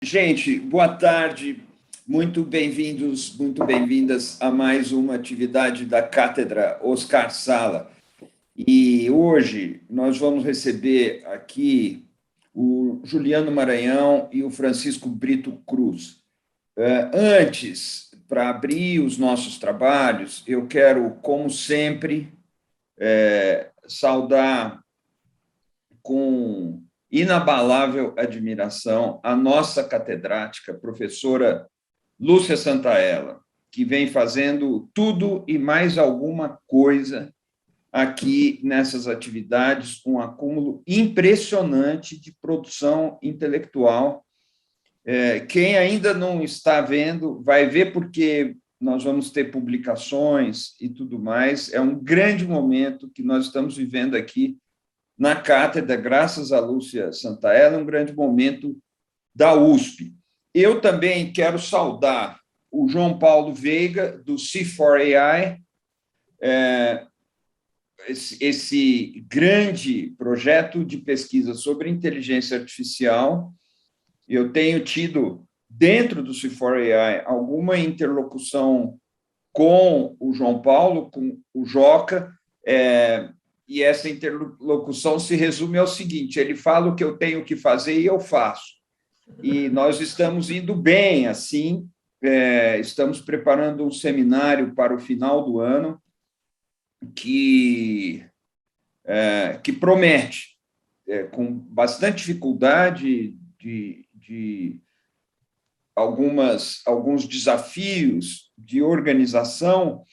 Gente, boa tarde, muito bem-vindos, muito bem-vindas a mais uma atividade da Cátedra Oscar Sala. E hoje nós vamos receber aqui o Juliano Maranhão e o Francisco Brito Cruz. Antes, para abrir os nossos trabalhos, eu quero, como sempre, saudar com inabalável admiração a nossa catedrática, professora Lúcia Santaella, que vem fazendo tudo e mais alguma coisa aqui nessas atividades, um acúmulo impressionante de produção intelectual. Quem ainda não está vendo, vai ver, porque nós vamos ter publicações e tudo mais. É um grande momento que nós estamos vivendo aqui na cátedra, graças a Lúcia Santaella, um grande momento da USP. Eu também quero saudar o João Paulo Veiga, do C4AI, esse grande projeto de pesquisa sobre inteligência artificial. Eu tenho tido, dentro do C4AI, alguma interlocução com o João Paulo, com o Joca, e essa interlocução se resume ao seguinte: ele fala o que eu tenho que fazer e eu faço. E nós estamos indo bem, assim, estamos preparando um seminário para o final do ano que promete, com bastante dificuldade, de alguns desafios de organização,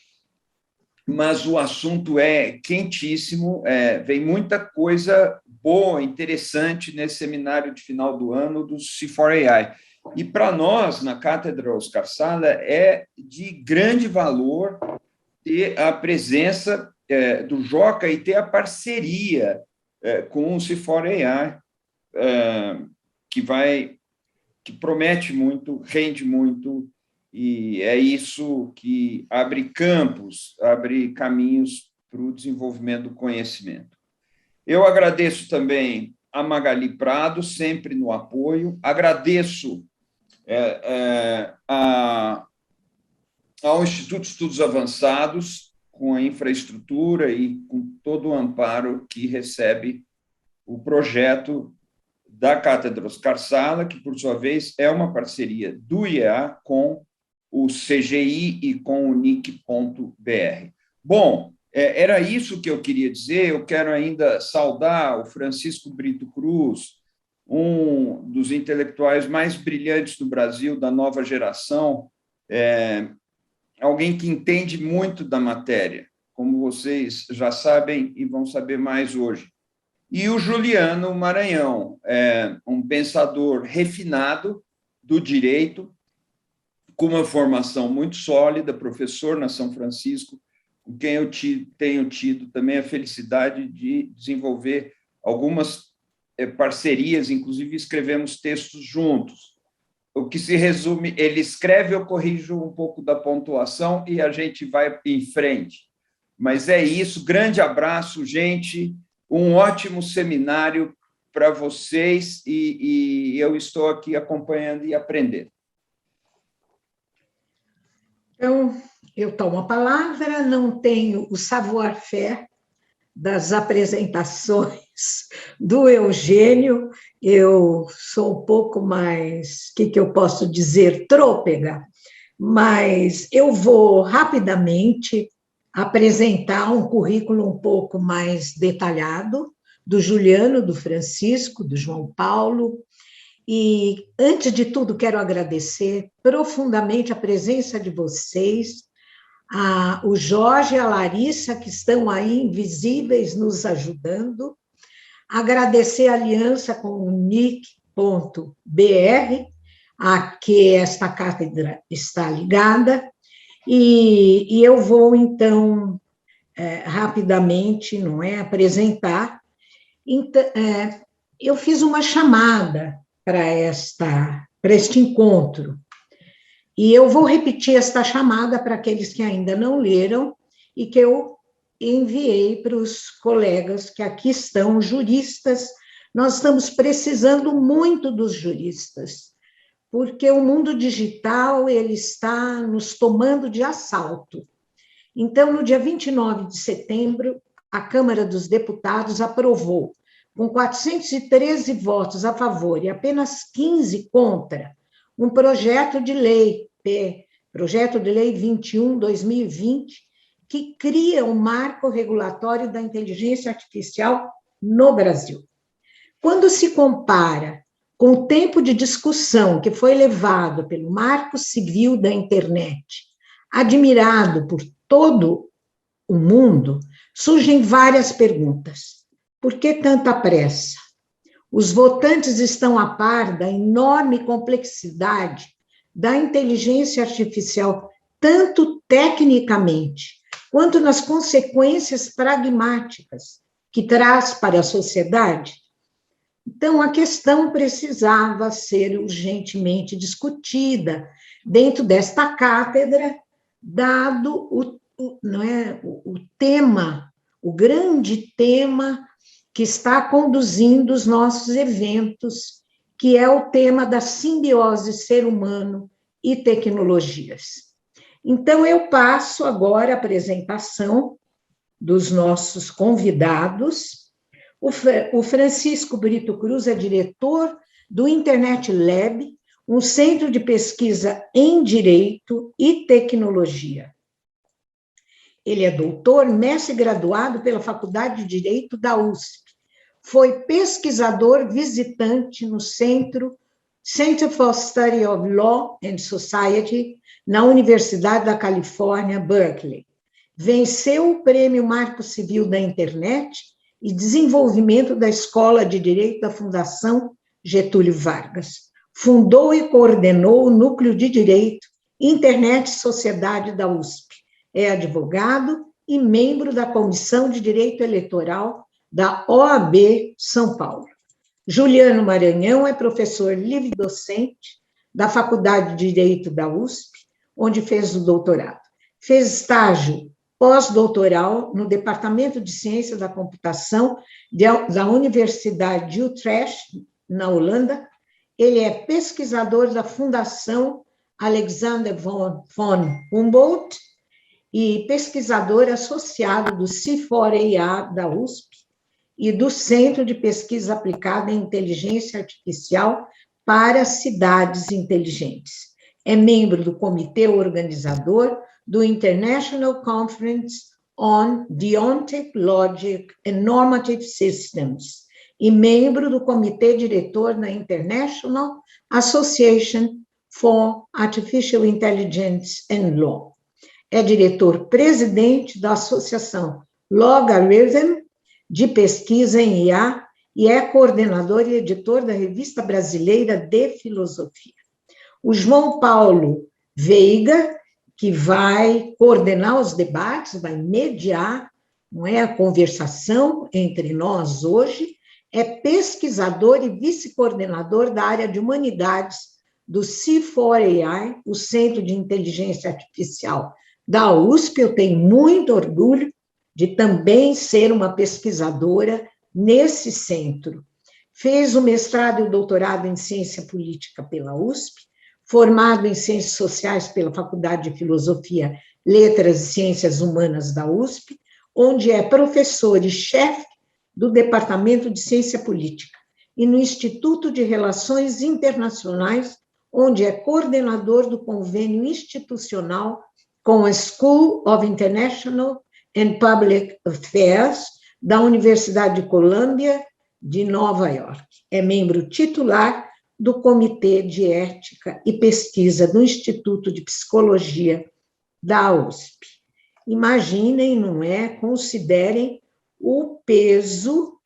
mas o assunto é quentíssimo, vem muita coisa boa, interessante nesse seminário de final do ano do C4AI. E para nós, na Cátedra Oscar Sala, é de grande valor ter a presença do Joca e ter a parceria com o C4AI, que promete muito, rende muito, e é isso que abre campos, abre caminhos para o desenvolvimento do conhecimento. Eu agradeço também a Magali Prado, sempre no apoio, agradeço ao Instituto de Estudos Avançados, com a infraestrutura e com todo o amparo que recebe o projeto da Cátedra Oscar Sala, que, por sua vez, é uma parceria do IEA com o CGI e com o NIC.br. Bom, era isso que eu queria dizer. Eu quero ainda saudar o Francisco Brito Cruz, um dos intelectuais mais brilhantes do Brasil, da nova geração, alguém que entende muito da matéria, como vocês já sabem e vão saber mais hoje. E o Juliano Maranhão, um pensador refinado do direito, com uma formação muito sólida, professor na São Francisco, com quem eu tenho tido também a felicidade de desenvolver algumas parcerias, inclusive escrevemos textos juntos. O que se resume, ele escreve, eu corrijo um pouco da pontuação e a gente vai em frente. Mas é isso, grande abraço, gente, um ótimo seminário para vocês e eu estou aqui acompanhando e aprendendo. Então, eu tomo a palavra, não tenho o savoir-faire das apresentações do Eugênio, eu sou um pouco mais, o que eu posso dizer, trôpega, mas eu vou rapidamente apresentar um currículo um pouco mais detalhado do Juliano, do Francisco, do João Paulo. E, antes de tudo, quero agradecer profundamente a presença de vocês, o Jorge e a Larissa, que estão aí invisíveis nos ajudando, agradecer a aliança com o NIC.br, a que esta cátedra está ligada, e eu vou, então, rapidamente, apresentar. Então, eu fiz uma chamada para este encontro. E eu vou repetir esta chamada para aqueles que ainda não leram e que eu enviei para os colegas que aqui estão, juristas. Nós estamos precisando muito dos juristas, porque o mundo digital ele está nos tomando de assalto. Então, no dia 29 de setembro, a Câmara dos Deputados aprovou, com 413 votos a favor e apenas 15 contra, um projeto de lei, Projeto de Lei 21/2020, que cria um marco regulatório da inteligência artificial no Brasil. Quando se compara com o tempo de discussão que foi levado pelo Marco Civil da Internet, admirado por todo o mundo, surgem várias perguntas. Por que tanta pressa? Os votantes estão a par da enorme complexidade da inteligência artificial, tanto tecnicamente, quanto nas consequências pragmáticas que traz para a sociedade? Então, a questão precisava ser urgentemente discutida dentro desta cátedra, dado o tema, o grande tema que está conduzindo os nossos eventos, que é o tema da simbiose ser humano e tecnologias. Então, eu passo agora a apresentação dos nossos convidados. O Francisco Brito Cruz é diretor do Internet Lab, um centro de pesquisa em Direito e Tecnologia. Ele é doutor, mestre graduado pela Faculdade de Direito da USP. Foi pesquisador visitante no Center for Study of Law and Society, na Universidade da Califórnia, Berkeley. Venceu o Prêmio Marco Civil da Internet e Desenvolvimento da Escola de Direito da Fundação Getúlio Vargas. Fundou e coordenou o Núcleo de Direito, Internet e Sociedade da USP. É advogado e membro da Comissão de Direito Eleitoral da OAB São Paulo. Juliano Maranhão é professor livre-docente da Faculdade de Direito da USP, onde fez o doutorado. Fez estágio pós-doutoral no Departamento de Ciência da Computação da Universidade de Utrecht, na Holanda. Ele é pesquisador da Fundação Alexander von Humboldt e pesquisador associado do C4IA da USP e do Centro de Pesquisa Aplicada em Inteligência Artificial para Cidades Inteligentes. É membro do comitê organizador do International Conference on Deontic Logic and Normative Systems e membro do comitê diretor da International Association for Artificial Intelligence and Law. É diretor-presidente da Associação Logarithm de Pesquisa em IA e é coordenador e editor da Revista Brasileira de Filosofia. O João Paulo Veiga, que vai coordenar os debates, vai mediar, não é, a conversação entre nós hoje, é pesquisador e vice-coordenador da área de humanidades do C4AI, o Centro de Inteligência Artificial da USP. Eu tenho muito orgulho de também ser uma pesquisadora nesse centro. Fez o mestrado e o doutorado em Ciência Política pela USP, formado em Ciências Sociais pela Faculdade de Filosofia, Letras e Ciências Humanas da USP, onde é professor e chefe do Departamento de Ciência Política, e no Instituto de Relações Internacionais, onde é coordenador do convênio institucional com a School of International and Public Affairs da Universidade de Colômbia de Nova York. É membro titular do Comitê de Ética e Pesquisa do Instituto de Psicologia da USP. Imaginem, não é? Considerem o peso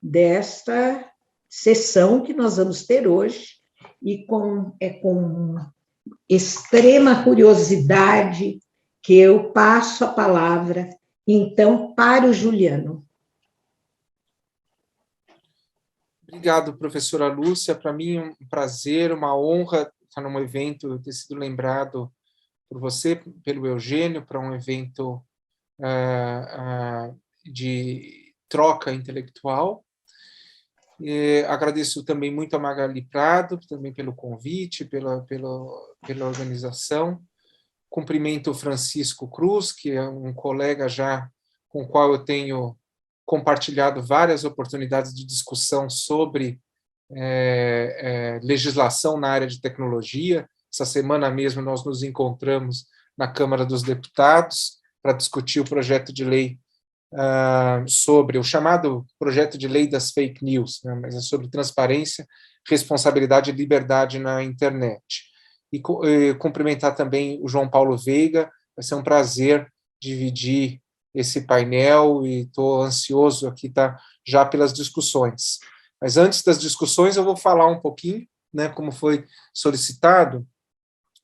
desta sessão que nós vamos ter hoje, e com extrema curiosidade que eu passo a palavra, então, para o Juliano. Obrigado, professora Lúcia. Para mim é um prazer, uma honra estar num evento, ter sido lembrado por você, pelo Eugênio, para um evento de troca intelectual. Agradeço também muito a Magali Prado, também pelo convite, pela organização. Cumprimento o Francisco Cruz, que é um colega já com o qual eu tenho compartilhado várias oportunidades de discussão sobre legislação na área de tecnologia. Essa semana mesmo nós nos encontramos na Câmara dos Deputados para discutir o projeto de lei sobre o chamado projeto de lei das fake news, né, mas é sobre transparência, responsabilidade e liberdade na internet. E cumprimentar também o João Paulo Veiga, vai ser um prazer dividir esse painel e estou ansioso aqui já pelas discussões. Mas antes das discussões eu vou falar um pouquinho, né, como foi solicitado,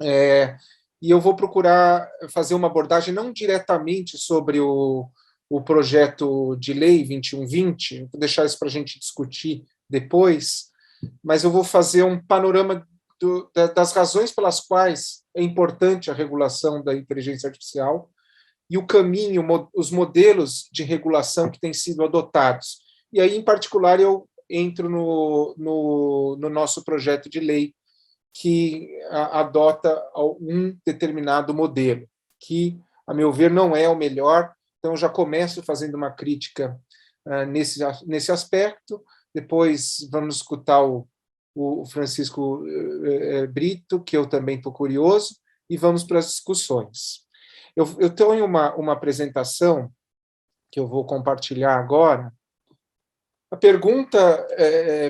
e eu vou procurar fazer uma abordagem não diretamente sobre o projeto de lei 2120, vou deixar isso para a gente discutir depois, mas eu vou fazer um panorama das razões pelas quais é importante a regulação da inteligência artificial e o caminho, os modelos de regulação que têm sido adotados. E aí, em particular, eu entro no nosso projeto de lei que adota um determinado modelo, que, a meu ver, não é o melhor. Então, eu já começo fazendo uma crítica nesse aspecto, depois vamos escutar o Francisco Brito, que eu também estou curioso, e vamos para as discussões. Eu tenho uma apresentação que eu vou compartilhar agora. A pergunta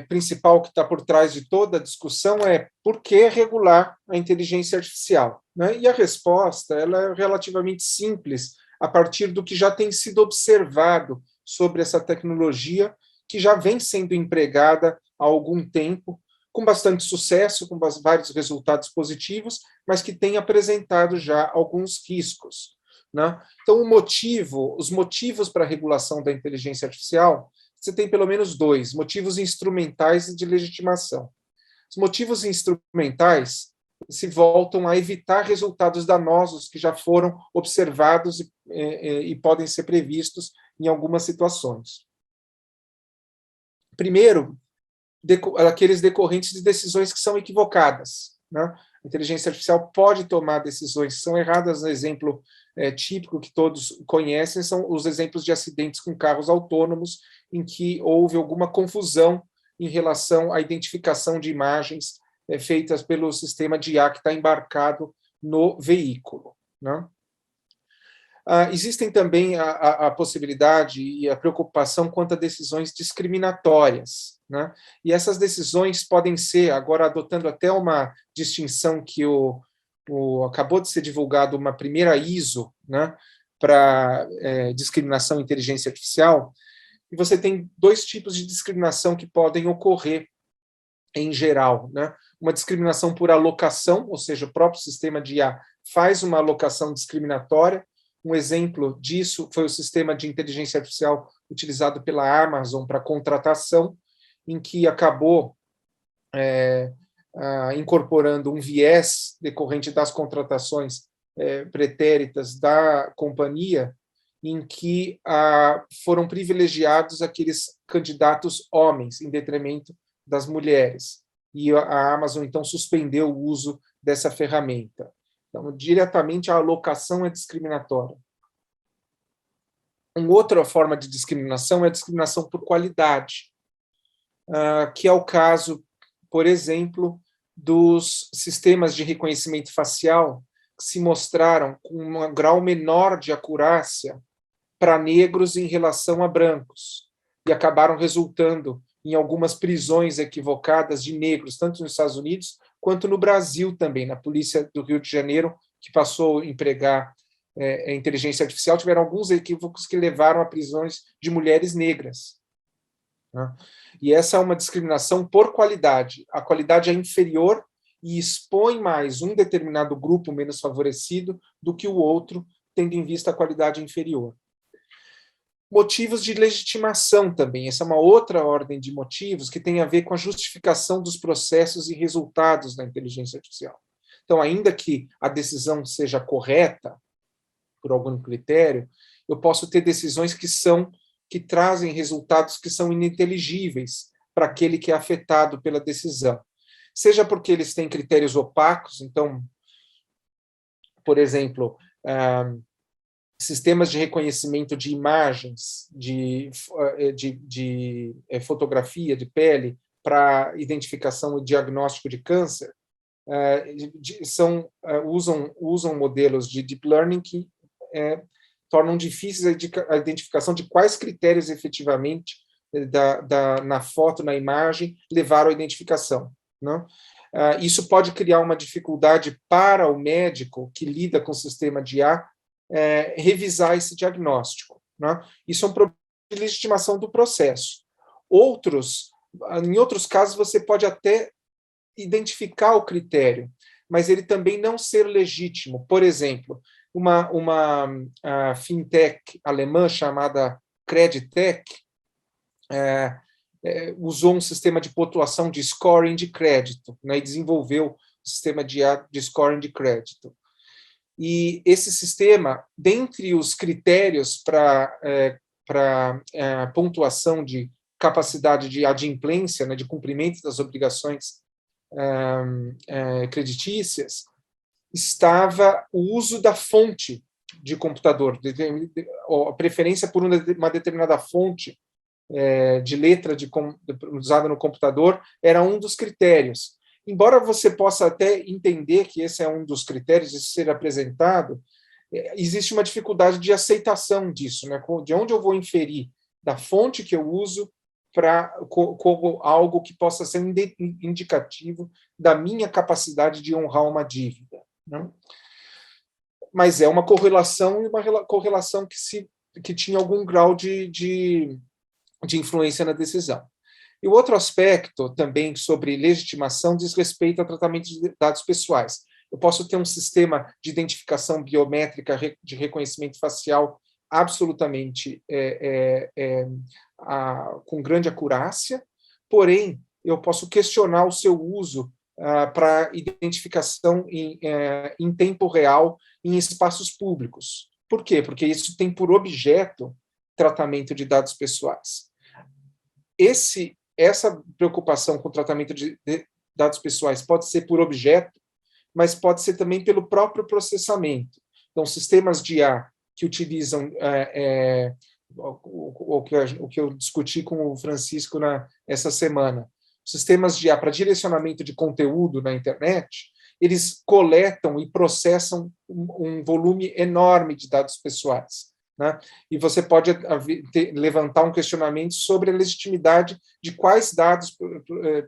principal que está por trás de toda a discussão é por que regular a inteligência artificial? Né? E a resposta ela é relativamente simples, a partir do que já tem sido observado sobre essa tecnologia, que já vem sendo empregada há algum tempo, com bastante sucesso, com vários resultados positivos, mas que tem apresentado já alguns riscos. Né? Então, os motivos para a regulação da inteligência artificial, você tem pelo menos dois, motivos instrumentais e de legitimação. Os motivos instrumentais se voltam a evitar resultados danosos que já foram observados e podem ser previstos em algumas situações. Primeiro, aqueles decorrentes de decisões que são equivocadas. Né? A inteligência artificial pode tomar decisões que são erradas. Um exemplo típico que todos conhecem são os exemplos de acidentes com carros autônomos, em que houve alguma confusão em relação à identificação de imagens feitas pelo sistema de IA que está embarcado no veículo. Né? Existem também a possibilidade e a preocupação quanto a decisões discriminatórias. Né? E essas decisões podem ser, agora adotando até uma distinção que acabou de ser divulgado uma primeira ISO, né, para discriminação e inteligência artificial, e você tem dois tipos de discriminação que podem ocorrer em geral. Né? Uma discriminação por alocação, ou seja, o próprio sistema de IA faz uma alocação discriminatória. Um exemplo disso foi o sistema de inteligência artificial utilizado pela Amazon para contratação, em que acabou incorporando um viés decorrente das contratações pretéritas da companhia, em que foram privilegiados aqueles candidatos homens, em detrimento das mulheres. E a Amazon, então, suspendeu o uso dessa ferramenta. Então, diretamente, a alocação é discriminatória. Uma outra forma de discriminação é a discriminação por qualidade, que é o caso, por exemplo, dos sistemas de reconhecimento facial que se mostraram com um grau menor de acurácia para negros em relação a brancos, e acabaram resultando em algumas prisões equivocadas de negros, tanto nos Estados Unidos quanto no Brasil também. Na polícia do Rio de Janeiro, que passou a empregar a inteligência artificial, tiveram alguns equívocos que levaram a prisões de mulheres negras. Né? E essa é uma discriminação por qualidade. A qualidade é inferior e expõe mais um determinado grupo menos favorecido do que o outro, tendo em vista a qualidade inferior. Motivos de legitimação também. Essa é uma outra ordem de motivos que tem a ver com a justificação dos processos e resultados da inteligência artificial. Então, ainda que a decisão seja correta, por algum critério, eu posso ter decisões que trazem resultados que são ininteligíveis para aquele que é afetado pela decisão. Seja porque eles têm critérios opacos, então, por exemplo, sistemas de reconhecimento de imagens, de fotografia de pele para identificação e diagnóstico de câncer, usam modelos de deep learning que tornam difíceis a identificação de quais critérios efetivamente na foto, na imagem, levaram à identificação. Não? Isso pode criar uma dificuldade para o médico que lida com o sistema de IA revisar esse diagnóstico. Né? Isso é um problema de legitimação do processo. Em outros casos, você pode até identificar o critério, mas ele também não ser legítimo. Por exemplo, uma fintech alemã chamada Creditec usou um sistema de pontuação de scoring de crédito, né, e desenvolveu um sistema de scoring de crédito. E esse sistema, dentre os critérios para pontuação de capacidade de adimplência, né, de cumprimento das obrigações creditícias, estava o uso da fonte de computador, a preferência por uma determinada fonte de letra usada no computador era um dos critérios. Embora você possa até entender que esse é um dos critérios de ser apresentado, existe uma dificuldade de aceitação disso, né? De onde eu vou inferir da fonte que eu uso como algo que possa ser indicativo da minha capacidade de honrar uma dívida. Né? Mas é uma correlação que tinha algum grau de influência na decisão. E o outro aspecto também sobre legitimação diz respeito ao tratamento de dados pessoais. Eu posso ter um sistema de identificação biométrica de reconhecimento facial absolutamente com grande acurácia, porém, eu posso questionar o seu uso para identificação em tempo real em espaços públicos. Por quê? Porque isso tem por objeto tratamento de dados pessoais. Essa preocupação com o tratamento de dados pessoais pode ser por objeto, mas pode ser também pelo próprio processamento. Então, sistemas de IA que utilizam o que eu discuti com o Francisco essa semana, sistemas de IA para direcionamento de conteúdo na internet, eles coletam e processam um volume enorme de dados pessoais. Né? E você pode levantar um questionamento sobre a legitimidade de quais dados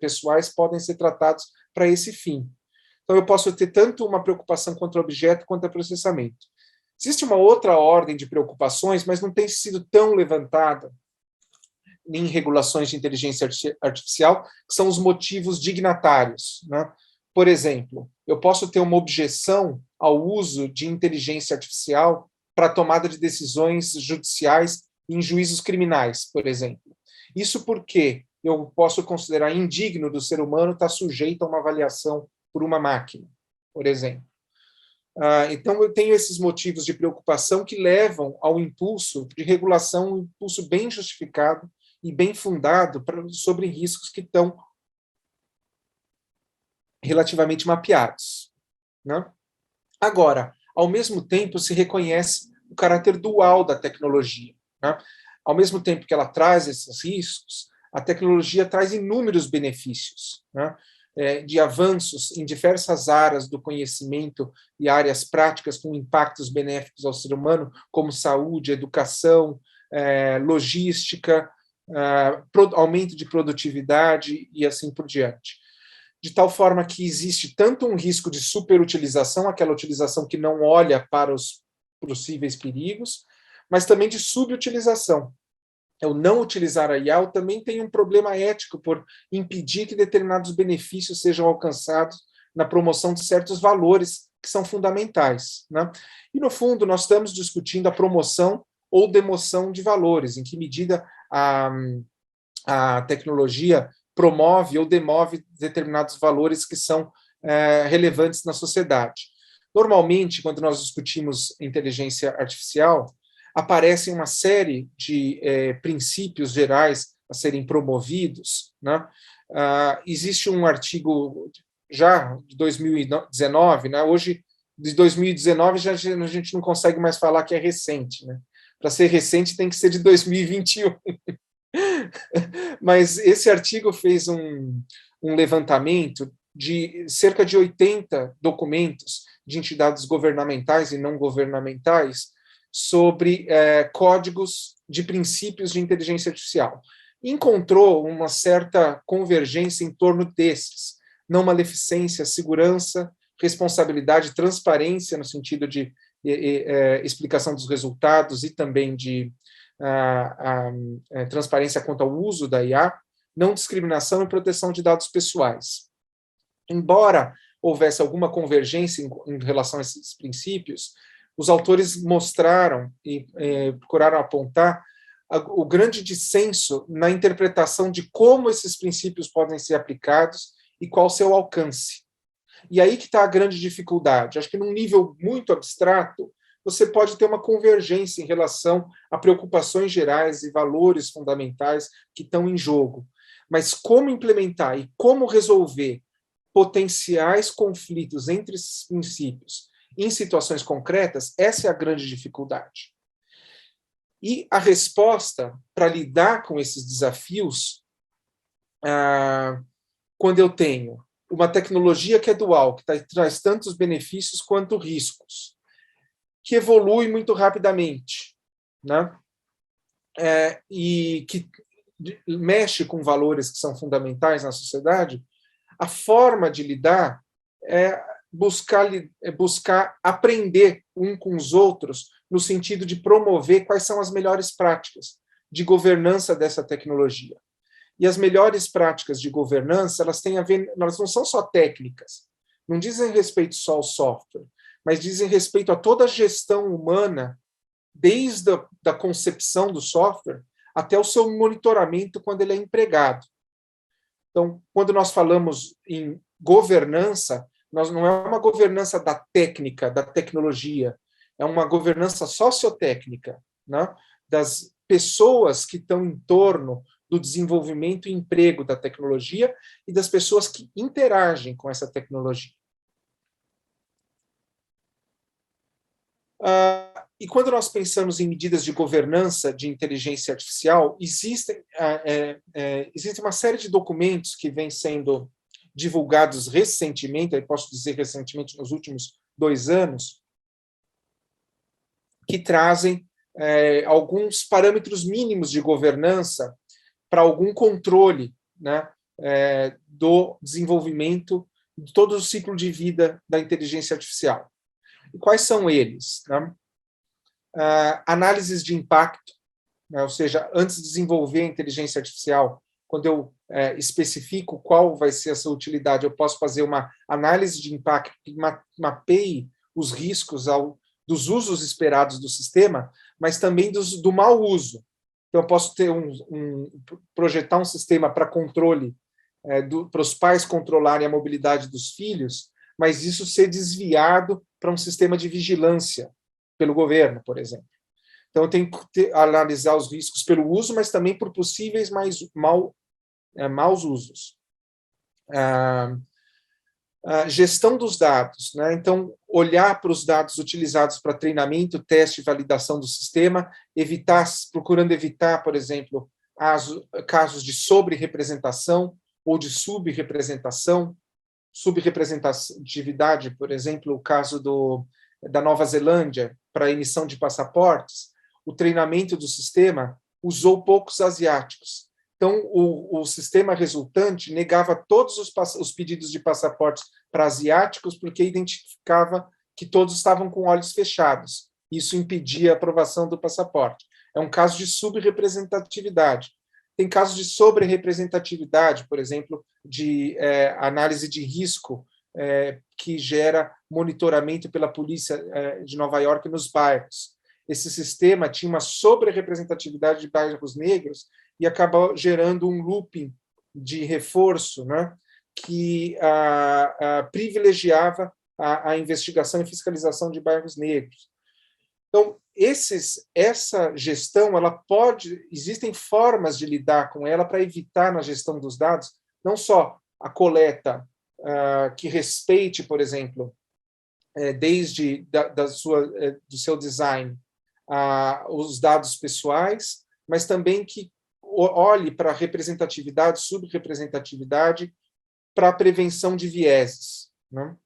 pessoais podem ser tratados para esse fim. Então, eu posso ter tanto uma preocupação contra o objeto quanto o processamento. Existe uma outra ordem de preocupações, mas não tem sido tão levantada em regulações de inteligência artificial, que são os motivos dignatários. Né? Por exemplo, eu posso ter uma objeção ao uso de inteligência artificial para a tomada de decisões judiciais em juízos criminais, por exemplo. Isso porque eu posso considerar indigno do ser humano estar sujeito a uma avaliação por uma máquina, por exemplo. Então, eu tenho esses motivos de preocupação que levam ao impulso de regulação, um impulso bem justificado e bem fundado sobre riscos que estão relativamente mapeados. Né? Agora, ao mesmo tempo, se reconhece o caráter dual da tecnologia. Né? Ao mesmo tempo que ela traz esses riscos, a tecnologia traz inúmeros benefícios, né? De avanços em diversas áreas do conhecimento e áreas práticas com impactos benéficos ao ser humano, como saúde, educação, logística, aumento de produtividade e assim por diante. De tal forma que existe tanto um risco de superutilização, aquela utilização que não olha para os possíveis perigos, mas também de subutilização. Eu não utilizar a IA também tem um problema ético por impedir que determinados benefícios sejam alcançados na promoção de certos valores que são fundamentais. Né? E, no fundo, nós estamos discutindo a promoção ou demoção de valores, em que medida a tecnologia promove ou demove determinados valores que são relevantes na sociedade. Normalmente, quando nós discutimos inteligência artificial, aparecem uma série de princípios gerais a serem promovidos, né? Existe um artigo já de 2019, né? Hoje, de 2019, já a gente não consegue mais falar que é recente, né? Para ser recente tem que ser de 2021. Mas esse artigo fez um levantamento de cerca de 80 documentos de entidades governamentais e não governamentais sobre códigos de princípios de inteligência artificial. Encontrou uma certa convergência em torno desses: não maleficência, segurança, responsabilidade, transparência, no sentido de explicação dos resultados e também de transparência quanto ao uso da IA, não discriminação e proteção de dados pessoais. Embora houvesse alguma convergência em relação a esses princípios, os autores mostraram e procuraram apontar o grande dissenso na interpretação de como esses princípios podem ser aplicados e qual o seu alcance. E aí que está a grande dificuldade. Acho que num nível muito abstrato, você pode ter uma convergência em relação a preocupações gerais e valores fundamentais que estão em jogo. Mas como implementar e como resolver potenciais conflitos entre esses princípios em situações concretas, essa é a grande dificuldade. E a resposta para lidar com esses desafios, quando eu tenho uma tecnologia que é dual, que traz tantos benefícios quanto riscos, que evolui muito rapidamente, né? E que mexe com valores que são fundamentais na sociedade, a forma de lidar é buscar aprender um com os outros, no sentido de promover quais são as melhores práticas de governança dessa tecnologia. E as melhores práticas de governança, elas têm a ver, elas não são só técnicas, não dizem respeito só ao software, mas dizem respeito a toda a gestão humana, desde a concepção do software até o seu monitoramento quando ele é empregado. Então, quando nós falamos em governança, não é uma governança da técnica, da tecnologia, é uma governança sociotécnica, né? Das pessoas que estão em torno do desenvolvimento e emprego da tecnologia e das pessoas que interagem com essa tecnologia. E quando nós pensamos em medidas de governança de inteligência artificial, existe uma série de documentos que vêm sendo divulgados recentemente, eu posso dizer recentemente, nos últimos 2 anos, que trazem alguns parâmetros mínimos de governança para algum controle, né, do desenvolvimento de todo o ciclo de vida da inteligência artificial. E quais são eles? Né? Análises de impacto, né, ou seja, antes de desenvolver a inteligência artificial, quando eu especifico qual vai ser a sua utilidade, eu posso fazer uma análise de impacto que mapeie os riscos dos usos esperados do sistema, mas também do mau uso. Então, eu posso ter projetar um sistema para controle, para os pais controlarem a mobilidade dos filhos, mas isso ser desviado para um sistema de vigilância pelo governo, por exemplo. Então, eu tenho que analisar os riscos pelo uso, mas também por possíveis maus usos. Gestão dos dados, né? Então, olhar para os dados utilizados para treinamento, teste e validação do sistema, procurando evitar, por exemplo, casos de sobre-representação ou de sub-representação. Subrepresentatividade, por exemplo, o caso da Nova Zelândia, para a emissão de passaportes, o treinamento do sistema usou poucos asiáticos. Então, o sistema resultante negava todos os pedidos de passaportes para asiáticos, porque identificava que todos estavam com olhos fechados. Isso impedia a aprovação do passaporte. É um caso de subrepresentatividade. Tem casos de sobre-representatividade, por exemplo, de análise de risco que gera monitoramento pela polícia de Nova York nos bairros. Esse sistema tinha uma sobre-representatividade de bairros negros e acabou gerando um looping de reforço, né, que privilegiava a investigação e fiscalização de bairros negros. Então, essa gestão, existem formas de lidar com ela para evitar na gestão dos dados, não só a coleta que respeite, por exemplo, desde do seu design os dados pessoais, mas também que olhe para a representatividade, subrepresentatividade, para a prevenção de vieses, né?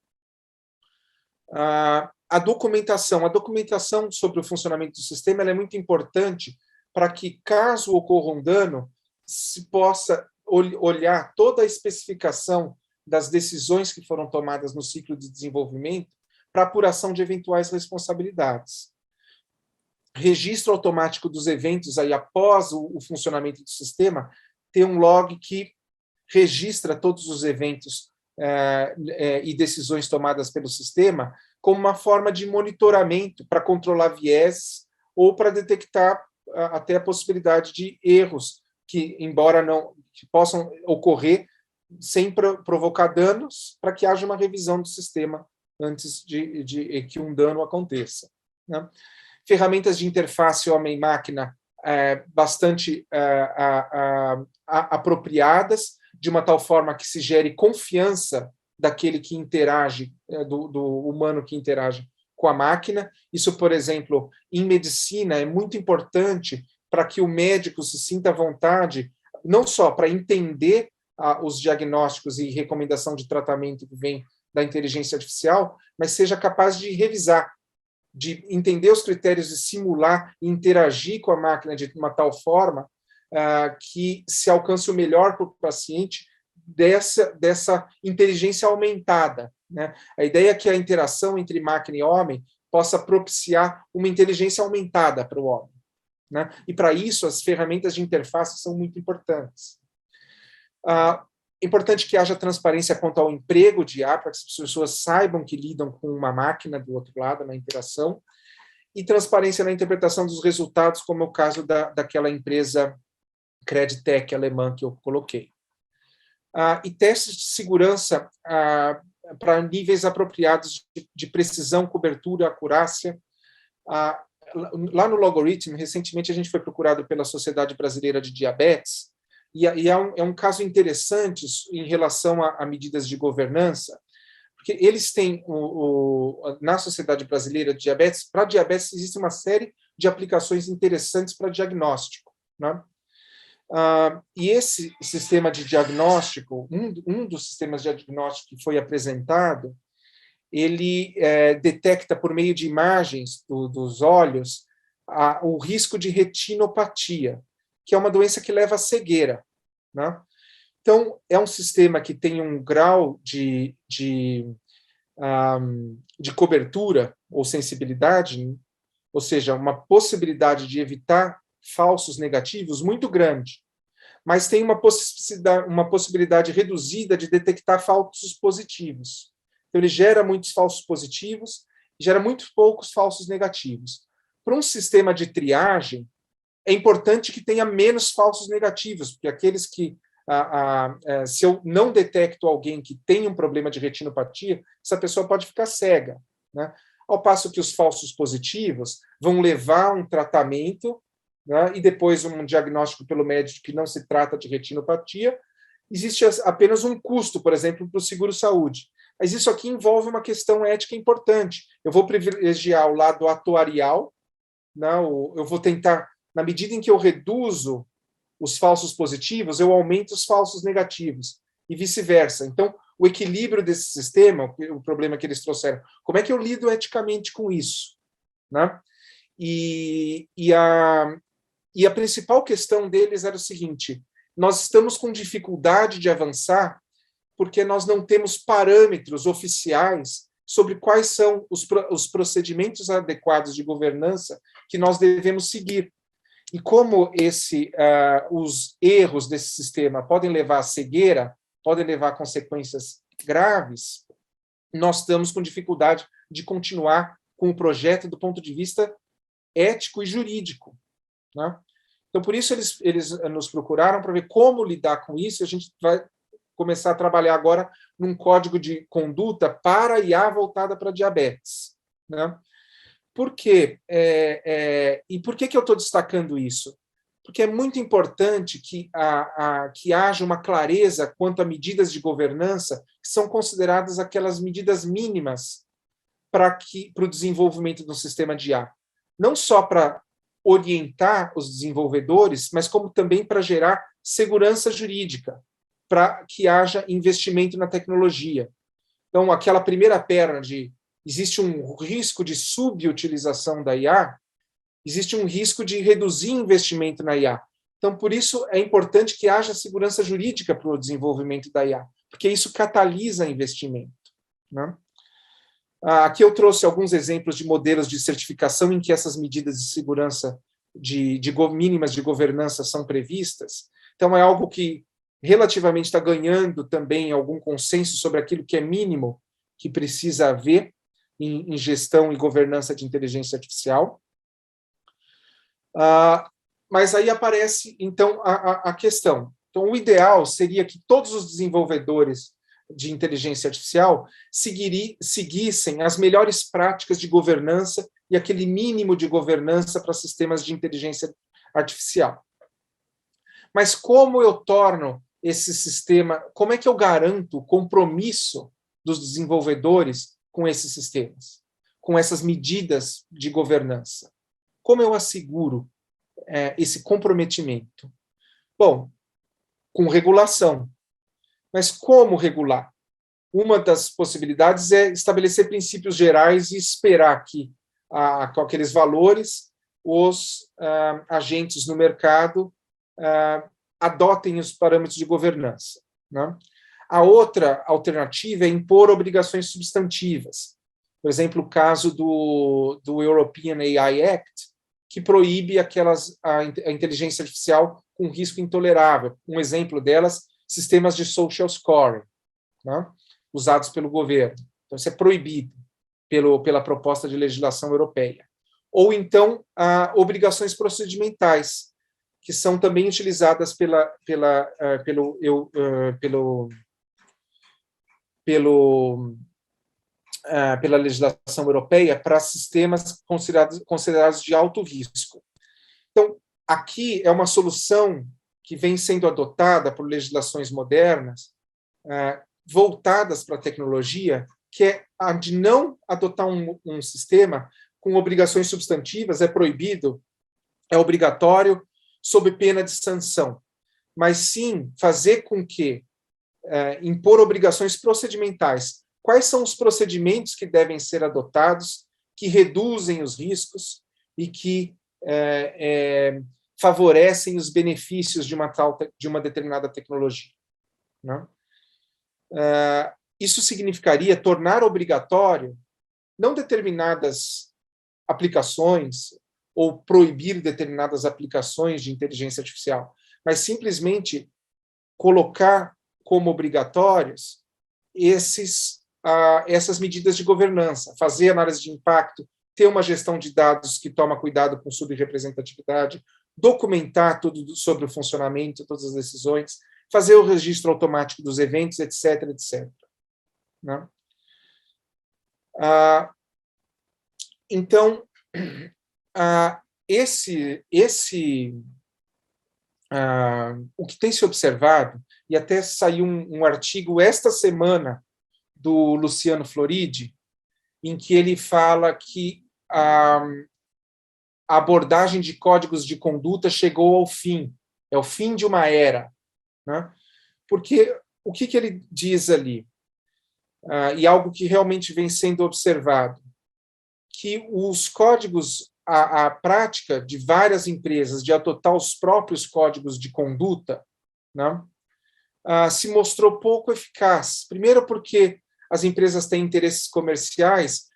A documentação sobre o funcionamento do sistema ela é muito importante para que, caso ocorra um dano, se possa olhar toda a especificação das decisões que foram tomadas no ciclo de desenvolvimento para apuração de eventuais responsabilidades. Registro automático dos eventos aí após o funcionamento do sistema, tem um log que registra todos os eventos e decisões tomadas pelo sistema como uma forma de monitoramento para controlar viés ou para detectar até a possibilidade de erros que, embora não que possam ocorrer sem provocar danos, para que haja uma revisão do sistema antes de que um dano aconteça, né? Ferramentas de interface homem-máquina bastante apropriadas, de uma tal forma que se gere confiança daquele que interage, do humano que interage com a máquina. Isso, por exemplo, em medicina, é muito importante para que o médico se sinta à vontade, não só para entender os diagnósticos e recomendação de tratamento que vem da inteligência artificial, mas seja capaz de revisar, de entender os critérios de simular e interagir com a máquina de uma tal forma que se alcance o melhor para o paciente dessa inteligência aumentada, né? A ideia é que a interação entre máquina e homem possa propiciar uma inteligência aumentada para o homem, né? E, para isso, as ferramentas de interface são muito importantes. É importante que haja transparência quanto ao emprego de IA, para que as pessoas saibam que lidam com uma máquina do outro lado, na interação, e transparência na interpretação dos resultados, como é o caso daquela empresa Creditec alemã que eu coloquei. E testes de segurança para níveis apropriados de precisão, cobertura, acurácia. Lá no Logarithm, recentemente a gente foi procurado pela Sociedade Brasileira de Diabetes, e é um caso interessante em relação a medidas de governança, porque eles têm, na Sociedade Brasileira de Diabetes, para diabetes existe uma série de aplicações interessantes para diagnóstico, né? E esse sistema de diagnóstico, um dos sistemas de diagnóstico que foi apresentado, ele detecta por meio de imagens dos olhos o risco de retinopatia, que é uma doença que leva à cegueira, né? Então, é um sistema que tem um grau de cobertura ou sensibilidade, ou seja, uma possibilidade de evitar falsos negativos muito grande, mas tem uma possibilidade reduzida de detectar falsos positivos. Então, ele gera muitos falsos positivos e gera muito poucos falsos negativos. Para um sistema de triagem, é importante que tenha menos falsos negativos, porque aqueles que, se eu não detecto alguém que tem um problema de retinopatia, essa pessoa pode ficar cega, né? Ao passo que os falsos positivos vão levar a um tratamento, né, e depois um diagnóstico pelo médico que não se trata de retinopatia. Existe apenas um custo, por exemplo, para o seguro-saúde. Mas isso aqui envolve uma questão ética importante. Eu vou privilegiar o lado atuarial, né, eu vou tentar, na medida em que eu reduzo os falsos positivos, eu aumento os falsos negativos, e vice-versa. Então, o equilíbrio desse sistema, o problema que eles trouxeram, como é que eu lido eticamente com isso, né? E a principal questão deles era o seguinte: nós estamos com dificuldade de avançar porque nós não temos parâmetros oficiais sobre quais são os procedimentos adequados de governança que nós devemos seguir. E como os erros desse sistema podem levar à cegueira, podem levar a consequências graves, nós estamos com dificuldade de continuar com o projeto do ponto de vista ético e jurídico, né? Então, por isso, eles nos procuraram para ver como lidar com isso. A gente vai começar a trabalhar agora num código de conduta para IA voltada para diabetes, né? por quê? E por que eu estou destacando isso? Porque é muito importante que haja uma clareza quanto a medidas de governança que são consideradas aquelas medidas mínimas para o desenvolvimento de um sistema de IA. Não só para orientar os desenvolvedores, mas como também para gerar segurança jurídica, para que haja investimento na tecnologia. Então, aquela primeira perna de existe um risco de subutilização da IA, existe um risco de reduzir investimento na IA. Então, por isso, é importante que haja segurança jurídica para o desenvolvimento da IA, porque isso catalisa investimento, né? Aqui eu trouxe alguns exemplos de modelos de certificação em que essas medidas de segurança mínimas de governança são previstas. Então, é algo que relativamente está ganhando também algum consenso sobre aquilo que é mínimo que precisa haver em gestão e governança de inteligência artificial. Mas aí aparece, então, a questão. Então, o ideal seria que todos os desenvolvedores de inteligência artificial seguissem as melhores práticas de governança e aquele mínimo de governança para sistemas de inteligência artificial. Mas como eu torno esse sistema, como é que eu garanto o compromisso dos desenvolvedores com esses sistemas, com essas medidas de governança? Como eu asseguro esse comprometimento? Bom, com regulação. Mas como regular? Uma das possibilidades é estabelecer princípios gerais e esperar que, com aqueles valores, os agentes no mercado adotem os parâmetros de governança, né? A outra alternativa é impor obrigações substantivas. Por exemplo, o caso do European AI Act, que proíbe a inteligência artificial com risco intolerável. Um exemplo delas, sistemas de scoring, né, usados pelo governo. Então, isso é proibido pela proposta de legislação europeia. Ou, então, obrigações procedimentais, que são também utilizadas pela legislação europeia para sistemas considerados de alto risco. Então, aqui é uma solução que vem sendo adotada por legislações modernas, voltadas para a tecnologia, que é a de não adotar um sistema com obrigações substantivas, é proibido, é obrigatório, sob pena de sanção, mas sim fazer com que impor obrigações procedimentais. Quais são os procedimentos que devem ser adotados, que reduzem os riscos e que favorecem os benefícios de uma determinada tecnologia, né? Isso significaria tornar obrigatório não determinadas aplicações ou proibir determinadas aplicações de inteligência artificial, mas simplesmente colocar como obrigatórios essas medidas de governança, fazer análise de impacto, ter uma gestão de dados que toma cuidado com subrepresentatividade, documentar tudo sobre o funcionamento, todas as decisões, fazer o registro automático dos eventos, etc., etc. Né? Então, o que tem se observado, e até saiu um artigo esta semana do Luciano Floridi, em que ele fala que a abordagem de códigos de conduta chegou ao fim, é o fim de uma era, né? Porque o que ele diz ali, e algo que realmente vem sendo observado, que os códigos, a prática de várias empresas de adotar os próprios códigos de conduta, né, se mostrou pouco eficaz. Primeiro porque as empresas têm interesses comerciais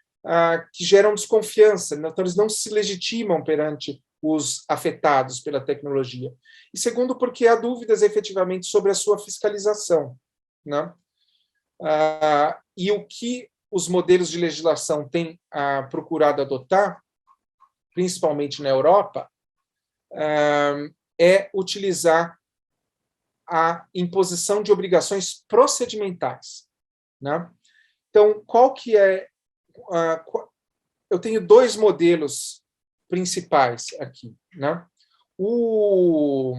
que geram desconfiança, então eles não se legitimam perante os afetados pela tecnologia. E segundo porque há dúvidas efetivamente sobre a sua fiscalização, né? E o que os modelos de legislação têm procurado adotar, principalmente na Europa, é utilizar a imposição de obrigações procedimentais, né? Então, qual que é... eu tenho dois modelos principais aqui, né? O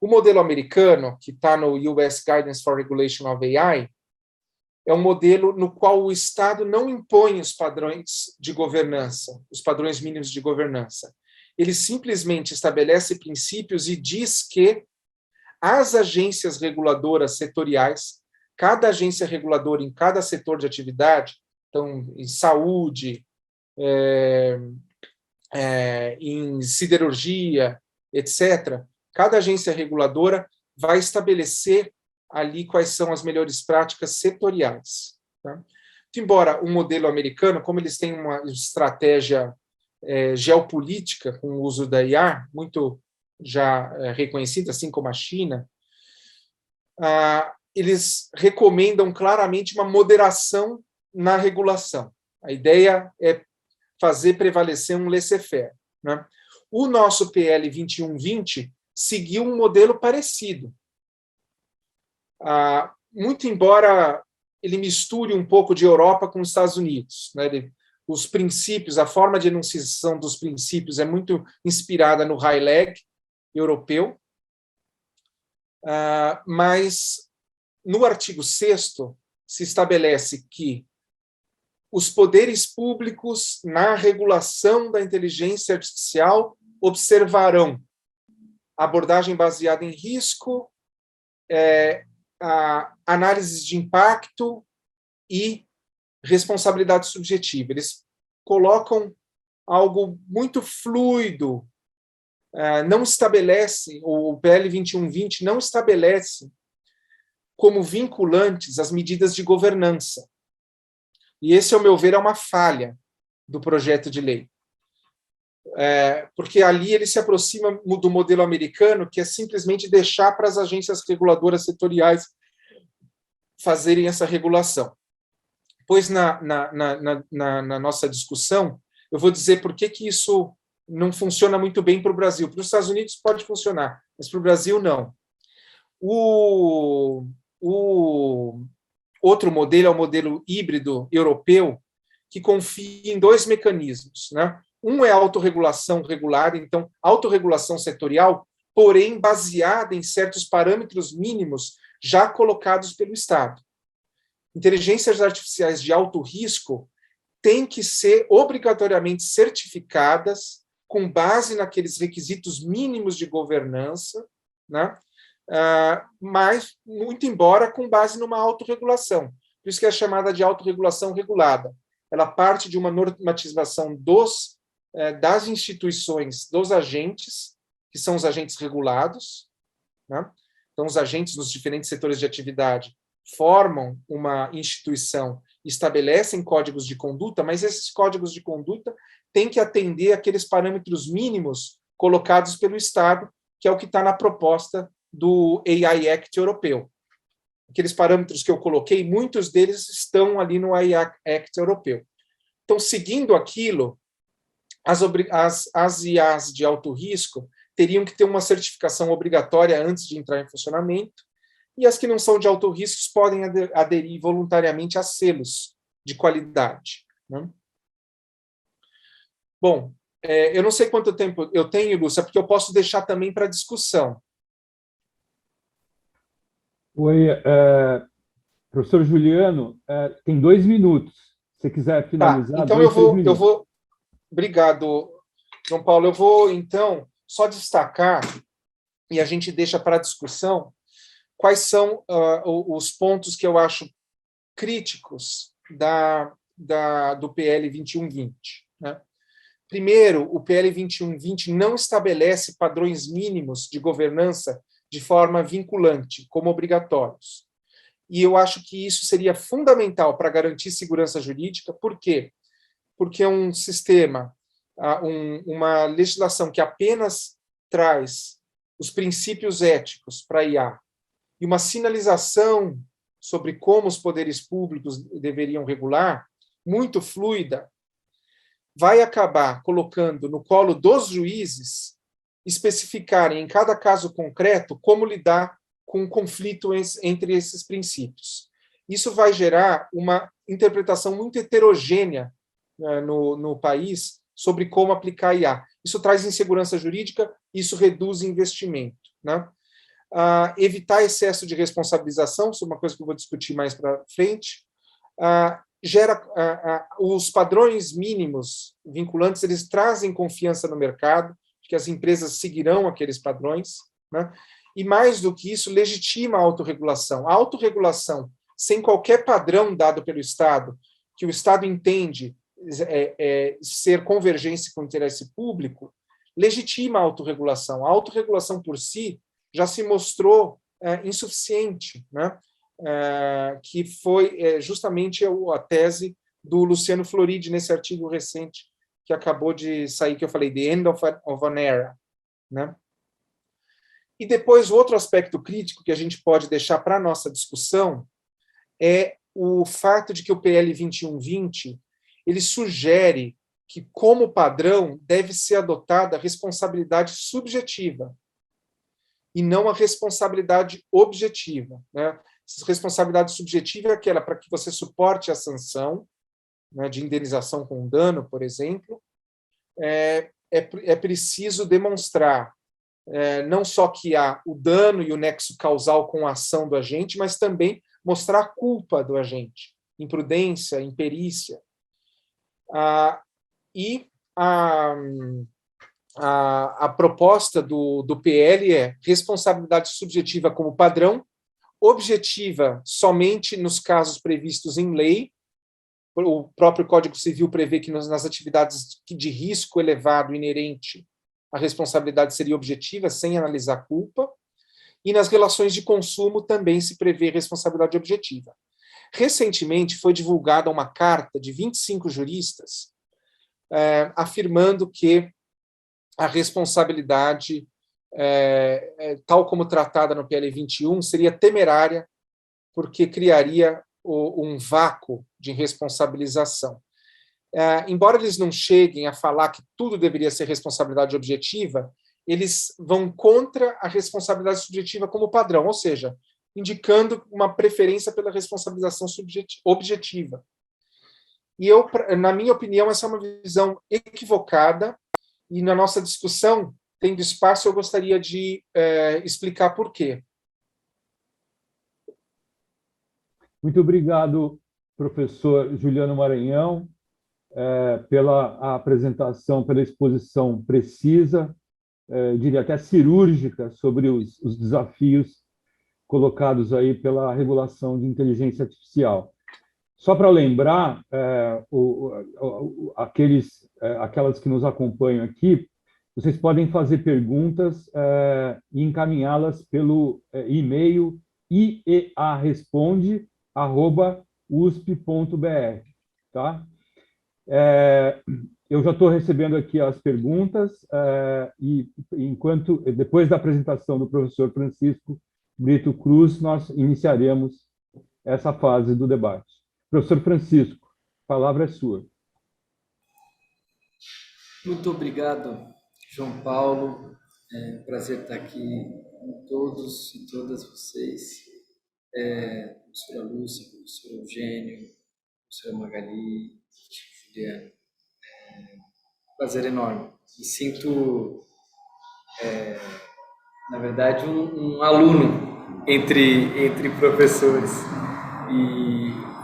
modelo americano, que está no US Guidance for Regulation of AI, é um modelo no qual o Estado não impõe os padrões de governança, os padrões mínimos de governança. Ele simplesmente estabelece princípios e diz que as agências reguladoras setoriais, cada agência reguladora em cada setor de atividade, então, em saúde, em siderurgia, etc., cada agência reguladora vai estabelecer ali quais são as melhores práticas setoriais. Tá? Embora o modelo americano, como eles têm uma estratégia geopolítica com o uso da IA, muito já reconhecida, assim como a China, eles recomendam claramente uma moderação na regulação. A ideia é fazer prevalecer um laissez-faire, né? O nosso PL 2120 seguiu um modelo parecido. Muito embora ele misture um pouco de Europa com os Estados Unidos, né? Os princípios, a forma de enunciação dos princípios é muito inspirada no High Leg europeu, mas no artigo 6º se estabelece que os poderes públicos na regulação da inteligência artificial observarão abordagem baseada em risco, análises de impacto e responsabilidade subjetiva. Eles colocam algo muito fluido, não estabelece, o PL 2120 não estabelece como vinculantes as medidas de governança. E esse, ao meu ver, é uma falha do projeto de lei. Porque ali ele se aproxima do modelo americano, que é simplesmente deixar para as agências reguladoras setoriais fazerem essa regulação. Pois na nossa discussão, eu vou dizer por que isso não funciona muito bem para o Brasil. Para os Estados Unidos pode funcionar, mas para o Brasil não. O outro modelo é o modelo híbrido europeu, que confia em dois mecanismos, né? Um é a autorregulação regulada, então, autorregulação setorial, porém baseada em certos parâmetros mínimos já colocados pelo Estado. Inteligências artificiais de alto risco têm que ser obrigatoriamente certificadas com base naqueles requisitos mínimos de governança, né? Mas, muito embora, com base numa autorregulação. Por isso que é chamada de autorregulação regulada. Ela parte de uma normatização das instituições, dos agentes, que são os agentes regulados, né? Então, os agentes nos diferentes setores de atividade formam uma instituição, estabelecem códigos de conduta, mas esses códigos de conduta têm que atender aqueles parâmetros mínimos colocados pelo Estado, que é o que está na proposta do AI Act europeu. Aqueles parâmetros que eu coloquei, muitos deles estão ali no AI Act europeu. Então, seguindo aquilo, as IAs de alto risco teriam que ter uma certificação obrigatória antes de entrar em funcionamento, e as que não são de alto risco podem aderir voluntariamente a selos de qualidade, né? Bom, eu não sei quanto tempo eu tenho, Lúcia, porque eu posso deixar também para discussão. Oi, professor Juliano, tem 2 minutos. Se você quiser finalizar, então eu vou. Obrigado, João Paulo. Eu vou, então, só destacar, e a gente deixa para discussão, quais são os pontos que eu acho críticos do PL 2120. Né? Primeiro, o PL 2120 não estabelece padrões mínimos de governança de forma vinculante, como obrigatórios. E eu acho que isso seria fundamental para garantir segurança jurídica. Por quê? Porque é um sistema, uma legislação que apenas traz os princípios éticos para a IA e uma sinalização sobre como os poderes públicos deveriam regular, muito fluida, vai acabar colocando no colo dos juízes especificarem em cada caso concreto como lidar com o conflito entre esses princípios. Isso vai gerar uma interpretação muito heterogênea no país sobre como aplicar IA. Isso traz insegurança jurídica, isso reduz investimento, né? Evitar excesso de responsabilização, isso é uma coisa que eu vou discutir mais para frente. Os padrões mínimos vinculantes, eles trazem confiança no mercado, que as empresas seguirão aqueles padrões, né? E mais do que isso, legitima a autorregulação. A autorregulação, sem qualquer padrão dado pelo Estado, que o Estado entende ser convergência com o interesse público, legitima a autorregulação. A autorregulação por si já se mostrou insuficiente, né? Que foi justamente a tese do Luciano Floridi nesse artigo recente que acabou de sair, que eu falei, The End of an Era, né? E depois, o outro aspecto crítico que a gente pode deixar para a nossa discussão é o fato de que o PL 2120 ele sugere que, como padrão, deve ser adotada a responsabilidade subjetiva e não a responsabilidade objetiva, né? Responsabilidade subjetiva é aquela para que você suporte a sanção, né, de indenização com dano, por exemplo. É preciso demonstrar não só que há o dano e o nexo causal com a ação do agente, mas também mostrar a culpa do agente, imprudência, imperícia. E a proposta do PL é responsabilidade subjetiva como padrão, objetiva somente nos casos previstos em lei. O próprio Código Civil prevê que nas atividades de risco elevado inerente, a responsabilidade seria objetiva, sem analisar culpa, e nas relações de consumo também se prevê responsabilidade objetiva. Recentemente foi divulgada uma carta de 25 juristas afirmando que a responsabilidade, tal como tratada no PL 21, seria temerária, porque criaria um vácuo de responsabilização. Embora eles não cheguem a falar que tudo deveria ser responsabilidade objetiva, eles vão contra a responsabilidade subjetiva como padrão, ou seja, indicando uma preferência pela responsabilização objetiva. E na minha opinião, essa é uma visão equivocada, e na nossa discussão, tendo espaço, eu gostaria de explicar por quê. Muito obrigado, professor Juliano Maranhão, pela apresentação, pela exposição precisa, diria até cirúrgica, sobre os desafios colocados aí pela regulação de inteligência artificial. Só para lembrar, aquelas que nos acompanham aqui, vocês podem fazer perguntas e encaminhá-las pelo e-mail iearesponde@usp.br, tá? Eu já estou recebendo aqui as perguntas e depois da apresentação do professor Francisco Brito Cruz, nós iniciaremos essa fase do debate. Professor Francisco, a palavra é sua. Muito obrigado, João Paulo. É um prazer estar aqui com todos e todas vocês. Professora Lúcia, professor Eugênio, professora Magali, Juliano. Prazer enorme. Me sinto, na verdade, um aluno entre professores.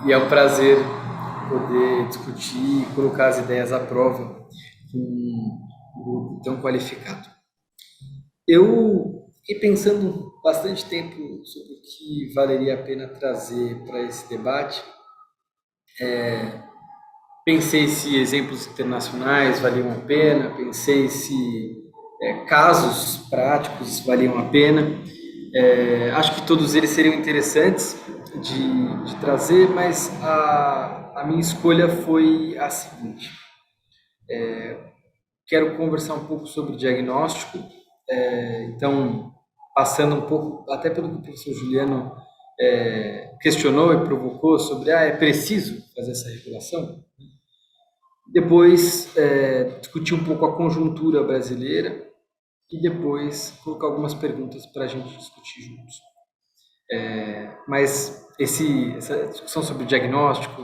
E é um prazer poder discutir e colocar as ideias à prova com um grupo tão qualificado. Eu fiquei pensando bastante tempo sobre o que valeria a pena trazer para esse debate. Pensei se exemplos internacionais valiam a pena, pensei se casos práticos valiam a pena. Acho que todos eles seriam interessantes de trazer, mas a minha escolha foi a seguinte. Quero conversar um pouco sobre diagnóstico, então, passando um pouco, até pelo que o professor Juliano questionou e provocou sobre, é preciso fazer essa regulação? Depois, discutir um pouco a conjuntura brasileira e depois colocar algumas perguntas para a gente discutir juntos. Mas essa discussão sobre diagnóstico,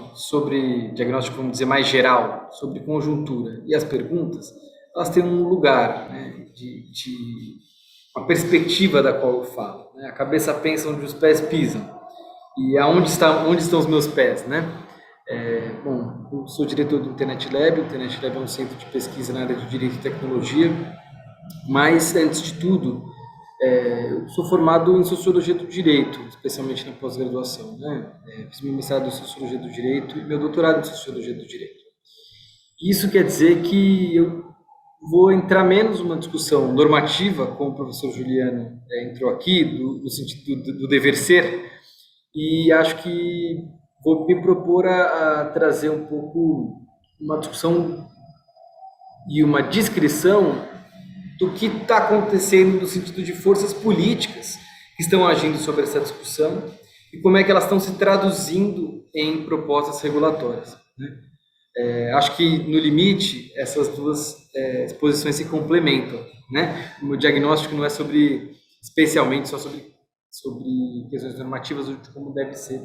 vamos dizer, mais geral, sobre conjuntura e as perguntas, elas têm um lugar, né, de uma perspectiva da qual eu falo. Né? A cabeça pensa onde os pés pisam. E onde estão os meus pés, né? Bom, eu sou diretor do Internet Lab. O Internet Lab é um centro de pesquisa na área de Direito e Tecnologia. Mas, antes de tudo, eu sou formado em Sociologia do Direito, especialmente na pós-graduação, né? Fiz meu mestrado em Sociologia do Direito e meu doutorado em Sociologia do Direito. Isso quer dizer que eu vou entrar menos numa discussão normativa, como o professor Juliano entrou aqui, no sentido do dever ser, e acho que vou me propor a trazer um pouco uma discussão e uma descrição do que está acontecendo no sentido de forças políticas que estão agindo sobre essa discussão e como é que elas estão se traduzindo em propostas regulatórias, né? Acho que, no limite, essas duas exposições se complementam, né? O meu diagnóstico não é especialmente só sobre questões normativas de como deve ser,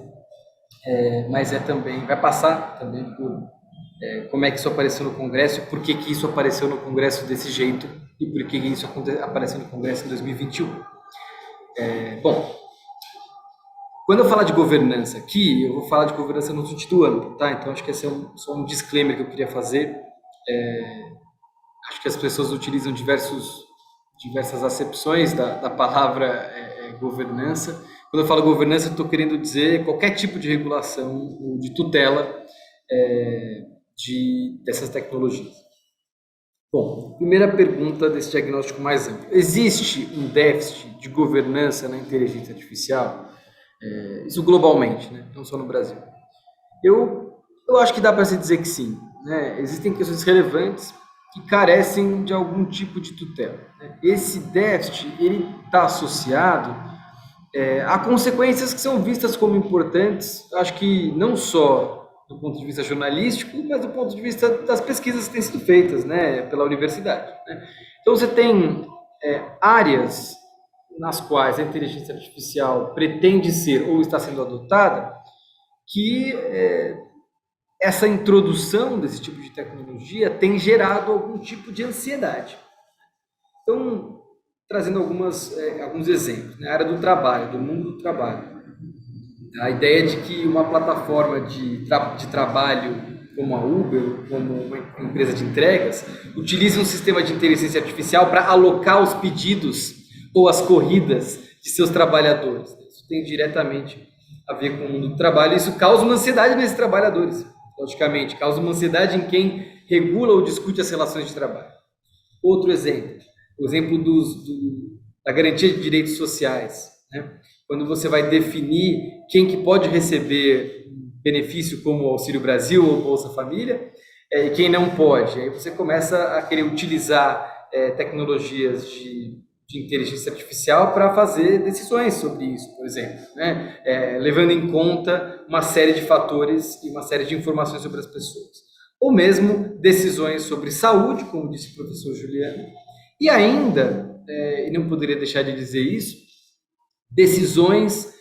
mas também, vai passar também por como é que isso apareceu no Congresso, por que isso apareceu no Congresso desse jeito e por que isso apareceu no Congresso em 2021. Bom, quando eu falar de governança aqui, eu vou falar de governança no sentido amplo, tá? Então, acho que esse é só um disclaimer que eu queria fazer. Acho que as pessoas utilizam diversas acepções da palavra governança. Quando eu falo governança, eu estou querendo dizer qualquer tipo de regulação ou de tutela dessas tecnologias. Bom, primeira pergunta desse diagnóstico mais amplo. Existe um déficit de governança na inteligência artificial? Isso globalmente, né? Não só no Brasil. Eu acho que dá para se dizer que sim, né? Existem questões relevantes que carecem de algum tipo de tutela, né? Esse déficit ele está associado a consequências que são vistas como importantes, acho que não só do ponto de vista jornalístico, mas do ponto de vista das pesquisas que têm sido feitas, né, pela universidade, né? Então, você tem áreas nas quais a inteligência artificial pretende ser ou está sendo adotada, que essa introdução desse tipo de tecnologia tem gerado algum tipo de ansiedade. Então, trazendo alguns exemplos, na área do trabalho, do mundo do trabalho. A ideia de que uma plataforma de trabalho como a Uber, como uma empresa de entregas, utilize um sistema de inteligência artificial para alocar os pedidos ou as corridas de seus trabalhadores. Isso tem diretamente a ver com o mundo do trabalho, e isso causa uma ansiedade nesses trabalhadores, logicamente, causa uma ansiedade em quem regula ou discute as relações de trabalho. Outro exemplo, o exemplo da garantia de direitos sociais, né? Quando você vai definir quem que pode receber benefício como Auxílio Brasil ou Bolsa Família, e quem não pode. Aí você começa a querer utilizar tecnologias de inteligência artificial para fazer decisões sobre isso, por exemplo, né? Levando em conta uma série de fatores e uma série de informações sobre as pessoas. Ou mesmo decisões sobre saúde, como disse o professor Juliano, e ainda, e não poderia deixar de dizer isso, decisões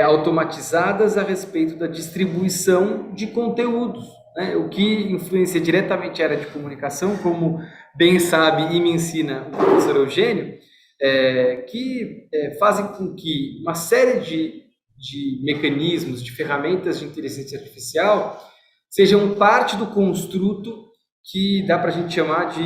automatizadas a respeito da distribuição de conteúdos, né? O que influencia diretamente a área de comunicação, como bem sabe e me ensina o professor Eugênio, que fazem com que uma série de mecanismos, de ferramentas de inteligência artificial sejam parte do construto que dá para a gente chamar de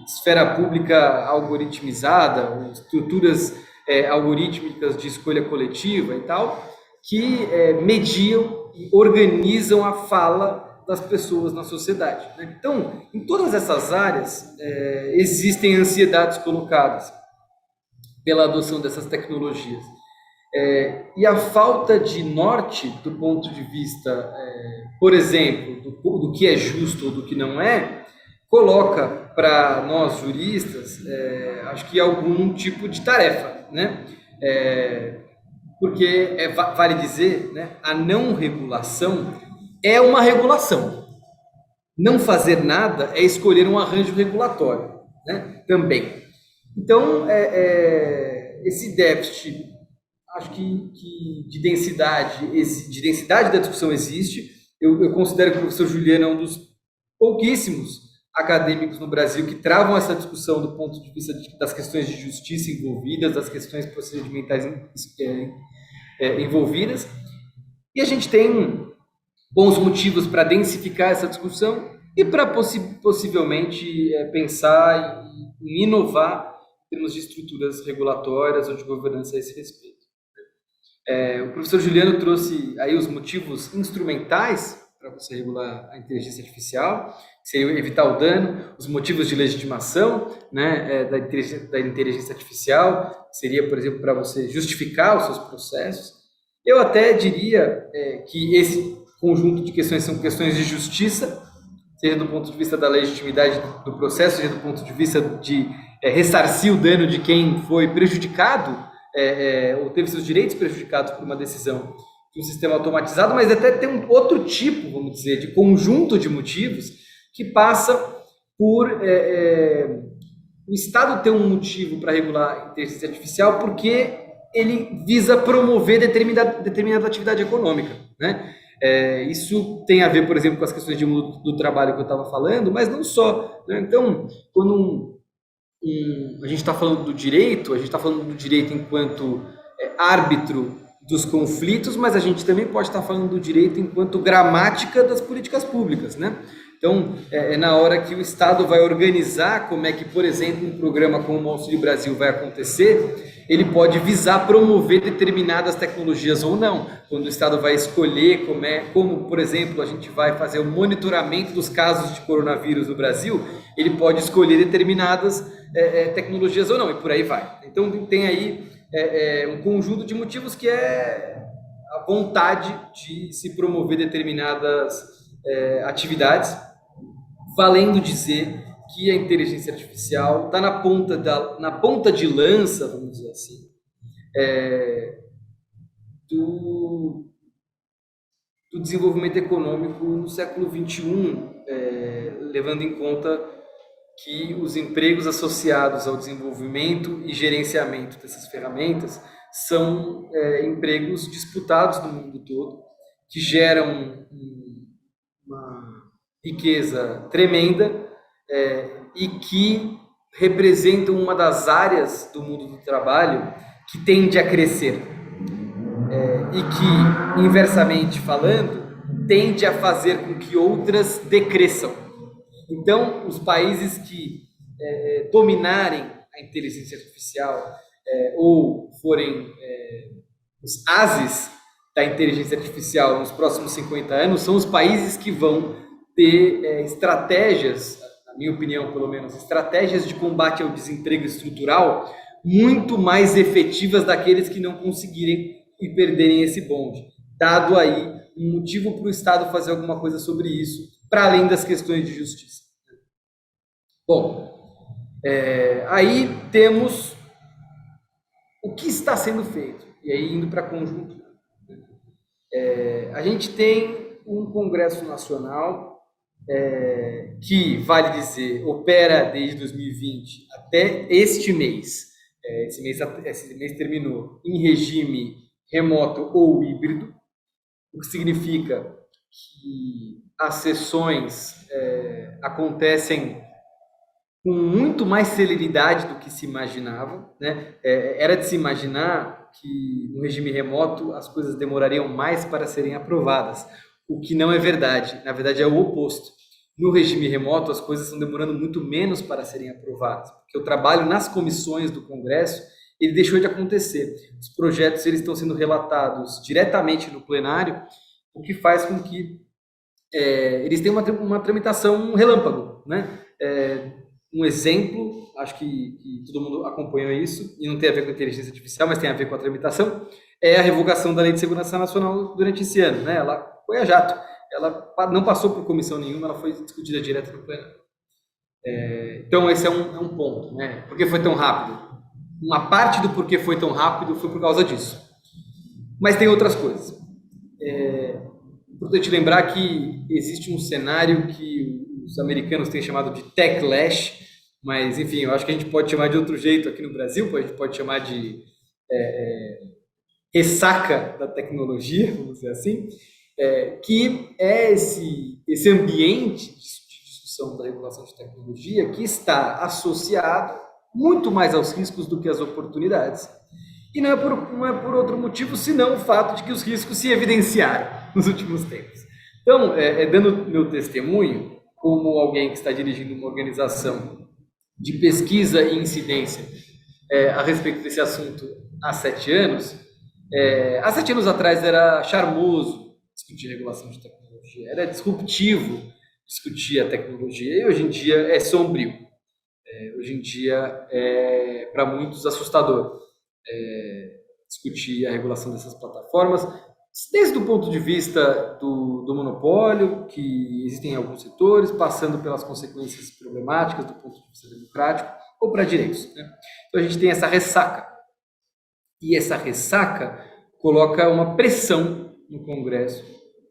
esfera pública algoritmizada, ou estruturas algorítmicas de escolha coletiva e tal, que mediam e organizam a fala das pessoas na sociedade, né? Então, em todas essas áreas, existem ansiedades colocadas pela adoção dessas tecnologias. E a falta de norte do ponto de vista, por exemplo, do que é justo ou do que não coloca para nós juristas, acho que algum tipo de tarefa, né? Porque vale dizer, né, a não regulação é uma regulação. Não fazer nada é escolher um arranjo regulatório, né? Também. Então, esse déficit, acho que de densidade da discussão existe. Eu considero que o professor Juliano é um dos pouquíssimos acadêmicos no Brasil que travam essa discussão do ponto de vista das questões de justiça envolvidas, das questões procedimentais envolvidas. E a gente tem bons motivos para densificar essa discussão e para possivelmente pensar em inovar em termos de estruturas regulatórias ou de governança a esse respeito. O professor Juliano trouxe aí os motivos instrumentais para você regular a inteligência artificial, que seria evitar o dano, os motivos de legitimação, né, da inteligência artificial, seria, por exemplo, para você justificar os seus processos. Eu até diria que esse conjunto de questões são questões de justiça, seja do ponto de vista da legitimidade do processo, seja do ponto de vista de ressarcir o dano de quem foi prejudicado ou teve seus direitos prejudicados por uma decisão de um sistema automatizado, mas até tem um outro tipo, vamos dizer, de conjunto de motivos que passa por o Estado ter um motivo para regular a inteligência artificial porque ele visa promover determinada atividade econômica, né? Isso tem a ver, por exemplo, com as questões de mundo do trabalho que eu estava falando, mas não só, né? Então, quando a gente está falando do direito, a gente está falando do direito enquanto árbitro dos conflitos, mas a gente também pode estar falando do direito enquanto gramática das políticas públicas, né? Então, na hora que o Estado vai organizar como é que, por exemplo, um programa como o Auxílio Brasil vai acontecer, ele pode visar promover determinadas tecnologias ou não. Quando o Estado vai escolher como, por exemplo, a gente vai fazer o monitoramento dos casos de coronavírus no Brasil, ele pode escolher determinadas tecnologias ou não, e por aí vai. Então, tem aí um conjunto de motivos que é a vontade de se promover determinadas atividades, valendo dizer que a inteligência artificial está na ponta de lança, vamos dizer assim, do desenvolvimento econômico no século XXI, levando em conta que os empregos associados ao desenvolvimento e gerenciamento dessas ferramentas são empregos disputados no mundo todo, que geram uma riqueza tremenda e que representam uma das áreas do mundo do trabalho que tende a crescer e que, inversamente falando, tende a fazer com que outras decresçam. Então, os países que dominarem a inteligência artificial ou forem os ases da inteligência artificial nos próximos 50 anos são os países que vão ter estratégias, na minha opinião, pelo menos, estratégias de combate ao desemprego estrutural muito mais efetivas daqueles que não conseguirem e perderem esse bonde, dado aí um motivo para o Estado fazer alguma coisa sobre isso, para além das questões de justiça. Bom, aí temos o que está sendo feito, e aí indo para conjunto. A gente tem um Congresso Nacional que, vale dizer, opera desde 2020 até este mês. Esse mês terminou em regime remoto ou híbrido, o que significa que as sessões acontecem com muito mais celeridade do que se imaginava, né? Era de se imaginar que no regime remoto as coisas demorariam mais para serem aprovadas, o que não é verdade. Na verdade, é o oposto. No regime remoto, as coisas estão demorando muito menos para serem aprovadas, porque o trabalho nas comissões do Congresso ele deixou de acontecer. Os projetos eles estão sendo relatados diretamente no plenário, o que faz com que eles tenham uma tramitação relâmpago, né? Um exemplo, acho que todo mundo acompanhou isso, e não tem a ver com inteligência artificial, mas tem a ver com a tramitação, é a revogação da Lei de Segurança Nacional durante esse ano, né? Ela foi a jato, ela não passou por comissão nenhuma, ela foi discutida direto no plenário. Então, esse é um ponto, né? Por que foi tão rápido? Uma parte do porquê foi tão rápido foi por causa disso. Mas tem outras coisas. É importante lembrar que existe um cenário que os americanos têm chamado de techlash, mas, enfim, eu acho que a gente pode chamar de outro jeito aqui no Brasil, a gente pode chamar de ressaca da tecnologia, vamos dizer assim, que é esse ambiente de discussão da regulação de tecnologia que está associado muito mais aos riscos do que às oportunidades. E não é por outro motivo, senão o fato de que os riscos se evidenciaram nos últimos tempos. Então, dando meu testemunho, como alguém que está dirigindo uma organização de pesquisa e incidência a respeito desse assunto há 7 anos, há 7 anos atrás era charmoso discutir regulação de tecnologia, era disruptivo discutir a tecnologia, e hoje em dia é sombrio. Hoje em dia é, para muitos, assustador discutir a regulação dessas plataformas, desde o ponto de vista do monopólio, que existem em alguns setores, passando pelas consequências problemáticas do ponto de vista democrático, ou para direitos, né? Então a gente tem essa ressaca. E essa ressaca coloca uma pressão no Congresso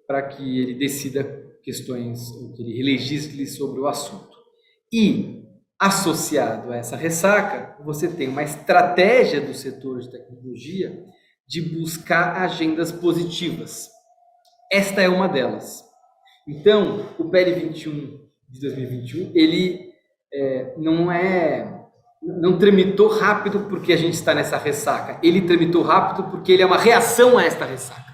para que ele decida questões, ou que ele legisle sobre o assunto. E, associado a essa ressaca, você tem uma estratégia do setor de tecnologia de buscar agendas positivas. Esta é uma delas. Então, o PL 21 de 2021, ele não tramitou rápido porque a gente está nessa ressaca. Ele tramitou rápido porque ele é uma reação a esta ressaca.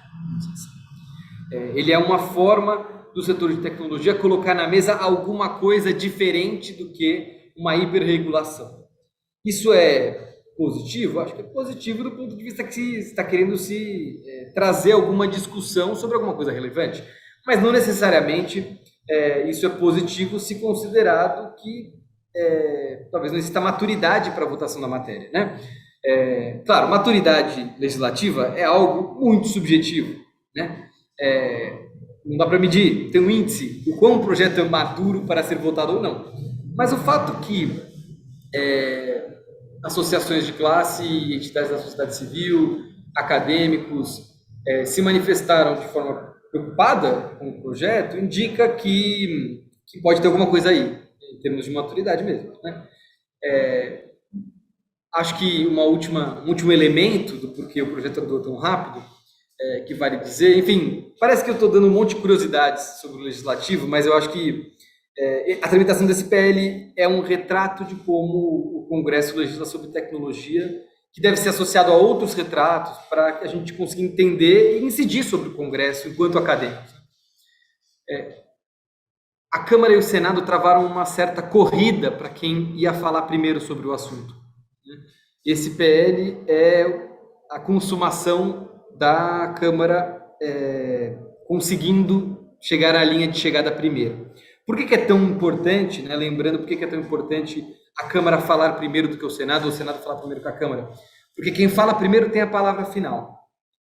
Ele é uma forma do setor de tecnologia colocar na mesa alguma coisa diferente do que uma hiperregulação. Isso é positivo? Acho que é positivo do ponto de vista que se está querendo trazer alguma discussão sobre alguma coisa relevante, mas não necessariamente isso é positivo se considerado que talvez não exista maturidade para a votação da matéria, né? Claro, maturidade legislativa é algo muito subjetivo, né? Não dá para medir, tem um índice, o quão um projeto é maduro para ser votado ou não. Mas o fato que associações de classe, entidades da sociedade civil, acadêmicos se manifestaram de forma preocupada com o projeto, indica que pode ter alguma coisa aí, em termos de maturidade mesmo, né? Acho que um último elemento do porquê o projeto andou tão rápido, que vale dizer, enfim, parece que eu estou dando um monte de curiosidades sobre o legislativo, mas eu acho que a tramitação desse PL é um retrato de como o Congresso legisla sobre tecnologia, que deve ser associado a outros retratos para que a gente consiga entender e incidir sobre o Congresso enquanto acadêmicos. A Câmara e o Senado travaram uma certa corrida para quem ia falar primeiro sobre o assunto. Esse PL é a consumação da Câmara conseguindo chegar à linha de chegada primeiro. Por que é tão importante, né? Lembrando, por que é tão importante a Câmara falar primeiro do que o Senado, ou o Senado falar primeiro que a Câmara? Porque quem fala primeiro tem a palavra final,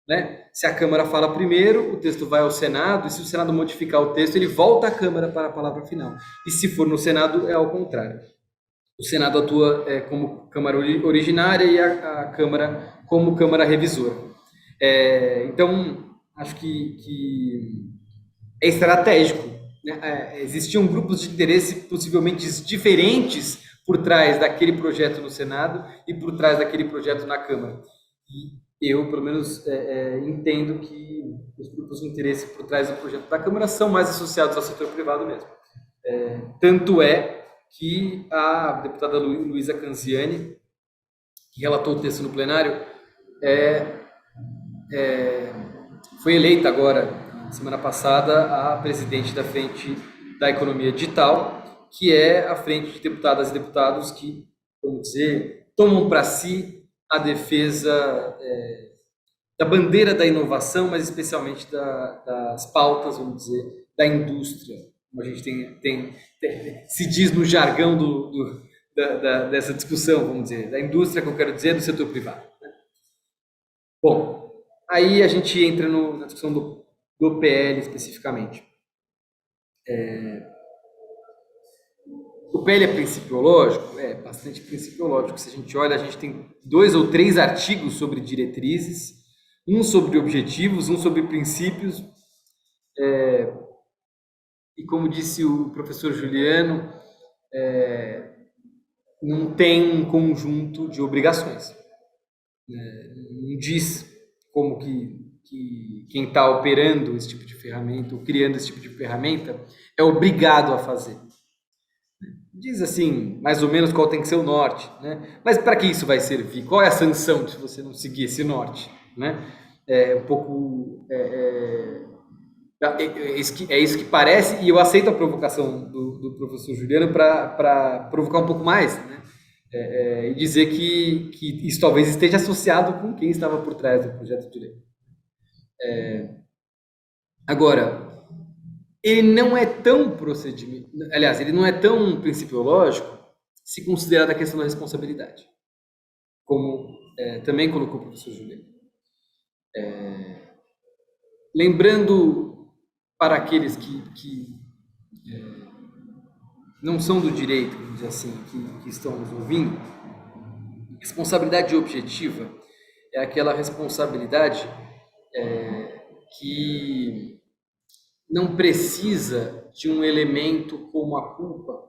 né? Se a Câmara fala primeiro, o texto vai ao Senado, e se o Senado modificar o texto, ele volta à Câmara para a palavra final. E se for no Senado, é ao contrário. O Senado atua como Câmara originária e a Câmara como Câmara revisora. Então, acho que é estratégico. Existiam grupos de interesse possivelmente diferentes por trás daquele projeto no Senado e por trás daquele projeto na Câmara. E eu, pelo menos, entendo que os grupos de interesse por trás do projeto da Câmara são mais associados ao setor privado mesmo. Tanto é que a deputada Luísa Canziani, que relatou o texto no plenário, foi eleita agora, semana passada, a presidente da Frente da Economia Digital, que é a frente de deputadas e deputados que, vamos dizer, tomam para si a defesa da bandeira da inovação, mas especialmente das pautas, vamos dizer, da indústria, como a gente se diz no jargão dessa discussão, vamos dizer, da indústria, que eu quero dizer, do setor privado. Bom, aí a gente entra na discussão do PL especificamente. O PL é principiológico? É bastante principiológico. Se a gente olha, a gente tem 2 ou 3 artigos sobre diretrizes, um sobre objetivos, um sobre princípios, e como disse o professor Juliano, não tem um conjunto de obrigações. Não diz como que quem está operando esse tipo de ferramenta, ou criando esse tipo de ferramenta, é obrigado a fazer. Diz assim, mais ou menos qual tem que ser o norte, né? Mas para que isso vai servir? Qual é a sanção se você não seguir esse norte, né? É um pouco é isso que parece, e eu aceito a provocação do professor Juliano para provocar um pouco mais, né? E dizer que isso talvez esteja associado com quem estava por trás do projeto de lei. Agora, ele não é tão procedimento, aliás, ele não é tão principiológico se considerar a questão da responsabilidade, como também colocou o professor Juliano. Lembrando para aqueles que não são do direito, vamos dizer assim, que estão nos ouvindo, responsabilidade objetiva é aquela responsabilidade que não precisa de um elemento como a culpa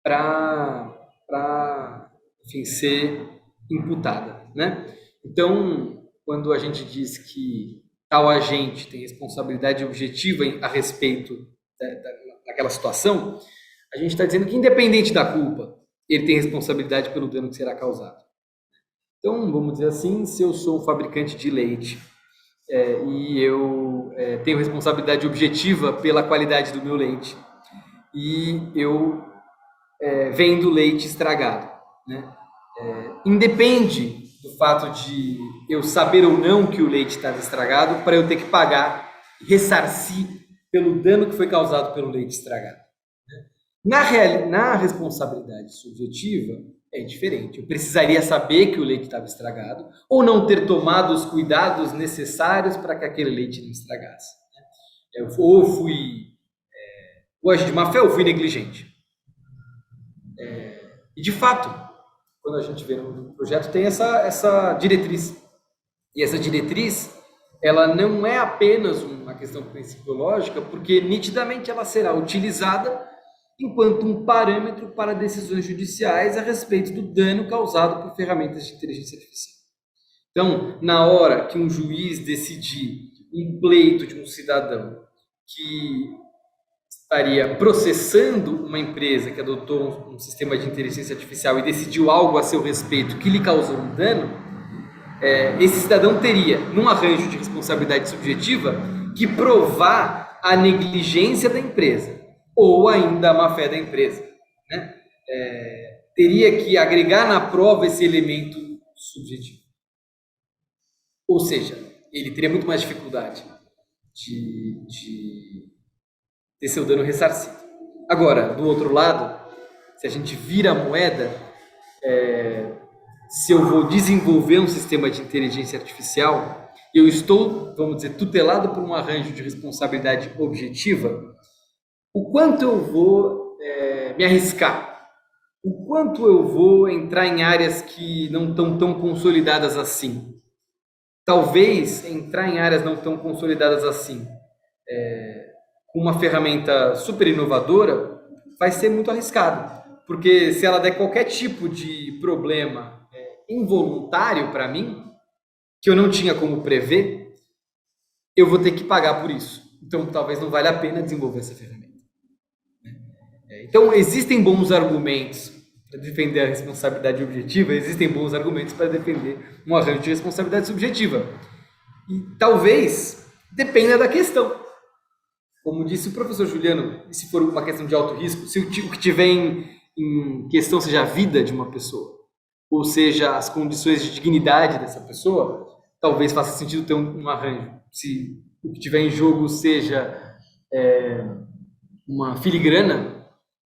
para enfim, ser imputada, né? Então, quando a gente diz que tal agente tem responsabilidade objetiva a respeito daquela situação, a gente está dizendo que, independente da culpa, ele tem responsabilidade pelo dano que será causado. Então, vamos dizer assim, se eu sou um fabricante de leite e eu tenho responsabilidade objetiva pela qualidade do meu leite e eu vendo leite estragado, né? Independe do fato de eu saber ou não que o leite estava estragado para eu ter que pagar e ressarcir pelo dano que foi causado pelo leite estragado. Na responsabilidade subjetiva, é diferente. Eu precisaria saber que o leite estava estragado ou não ter tomado os cuidados necessários para que aquele leite não estragasse. Ou fui agi de má fé ou fui negligente. E, de fato, quando a gente vê no projeto, tem essa diretriz. E essa diretriz, ela não é apenas uma questão principiológica, porque nitidamente ela será utilizada enquanto um parâmetro para decisões judiciais a respeito do dano causado por ferramentas de inteligência artificial. Então, na hora que um juiz decidir um pleito de um cidadão que estaria processando uma empresa que adotou um sistema de inteligência artificial e decidiu algo a seu respeito que lhe causou um dano, esse cidadão teria, num arranjo de responsabilidade subjetiva, que provar a negligência da empresa ou ainda a má-fé da empresa, né? Teria que agregar na prova esse elemento subjetivo. Ou seja, ele teria muito mais dificuldade de ter seu dano ressarcido. Agora, do outro lado, se a gente vira a moeda, se eu vou desenvolver um sistema de inteligência artificial, eu estou, vamos dizer, tutelado por um arranjo de responsabilidade objetiva, o quanto eu vou me arriscar? O quanto eu vou entrar em áreas que não estão tão consolidadas assim? Talvez entrar em áreas não tão consolidadas assim, com uma ferramenta super inovadora, vai ser muito arriscado. Porque se ela der qualquer tipo de problema involuntário para mim, que eu não tinha como prever, eu vou ter que pagar por isso. Então, talvez não valha a pena desenvolver essa ferramenta. Então, existem bons argumentos para defender a responsabilidade objetiva, existem bons argumentos para defender um arranjo de responsabilidade subjetiva. E talvez dependa da questão. Como disse o professor Juliano, se for uma questão de alto risco, se o que tiver em questão seja a vida de uma pessoa, ou seja, as condições de dignidade dessa pessoa, talvez faça sentido ter um arranjo. Se o que tiver em jogo seja uma filigrana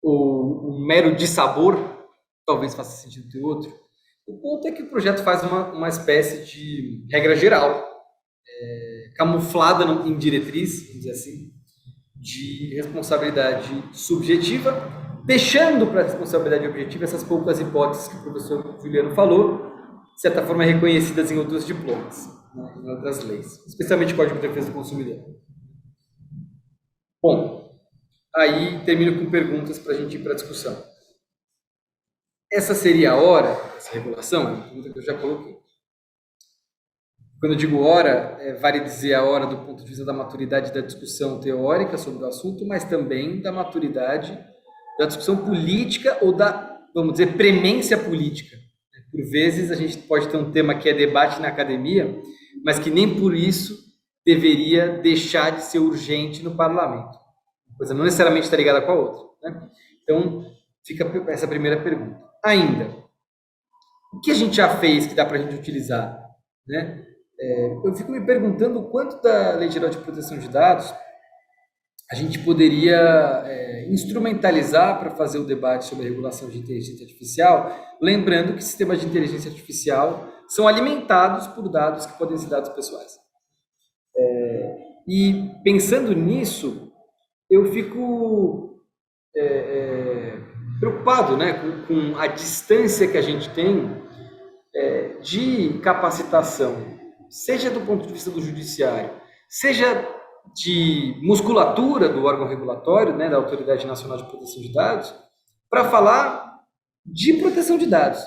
ou um mero dissabor, talvez faça sentido ter outro. O ponto é que o projeto faz uma espécie de regra geral, camuflada em diretriz, vamos dizer assim, de responsabilidade subjetiva, deixando para a responsabilidade objetiva essas poucas hipóteses que o professor Juliano falou, de certa forma reconhecidas em outros diplomas, né, em outras leis, especialmente o Código de Defesa do Consumidor. Bom, aí termino com perguntas para a gente ir para a discussão. Essa seria a hora, essa regulação, é uma pergunta que eu já coloquei. Quando eu digo hora, vale dizer a hora do ponto de vista da maturidade da discussão teórica sobre o assunto, mas também da maturidade da discussão política ou da, vamos dizer, premência política. Por vezes a gente pode ter um tema que é debate na academia, mas que nem por isso deveria deixar de ser urgente no parlamento. Uma coisa não necessariamente está ligada com a outra, né? Então, fica essa primeira pergunta. Ainda, o que a gente já fez que dá para a gente utilizar, né? Eu fico me perguntando o quanto da Lei Geral de Proteção de Dados a gente poderia instrumentalizar para fazer o debate sobre a regulação de inteligência artificial, lembrando que sistemas de inteligência artificial são alimentados por dados que podem ser dados pessoais. E pensando nisso, eu fico preocupado, né, com a distância que a gente tem de capacitação, seja do ponto de vista do judiciário, seja de musculatura do órgão regulatório, né, da Autoridade Nacional de Proteção de Dados, para falar de proteção de dados,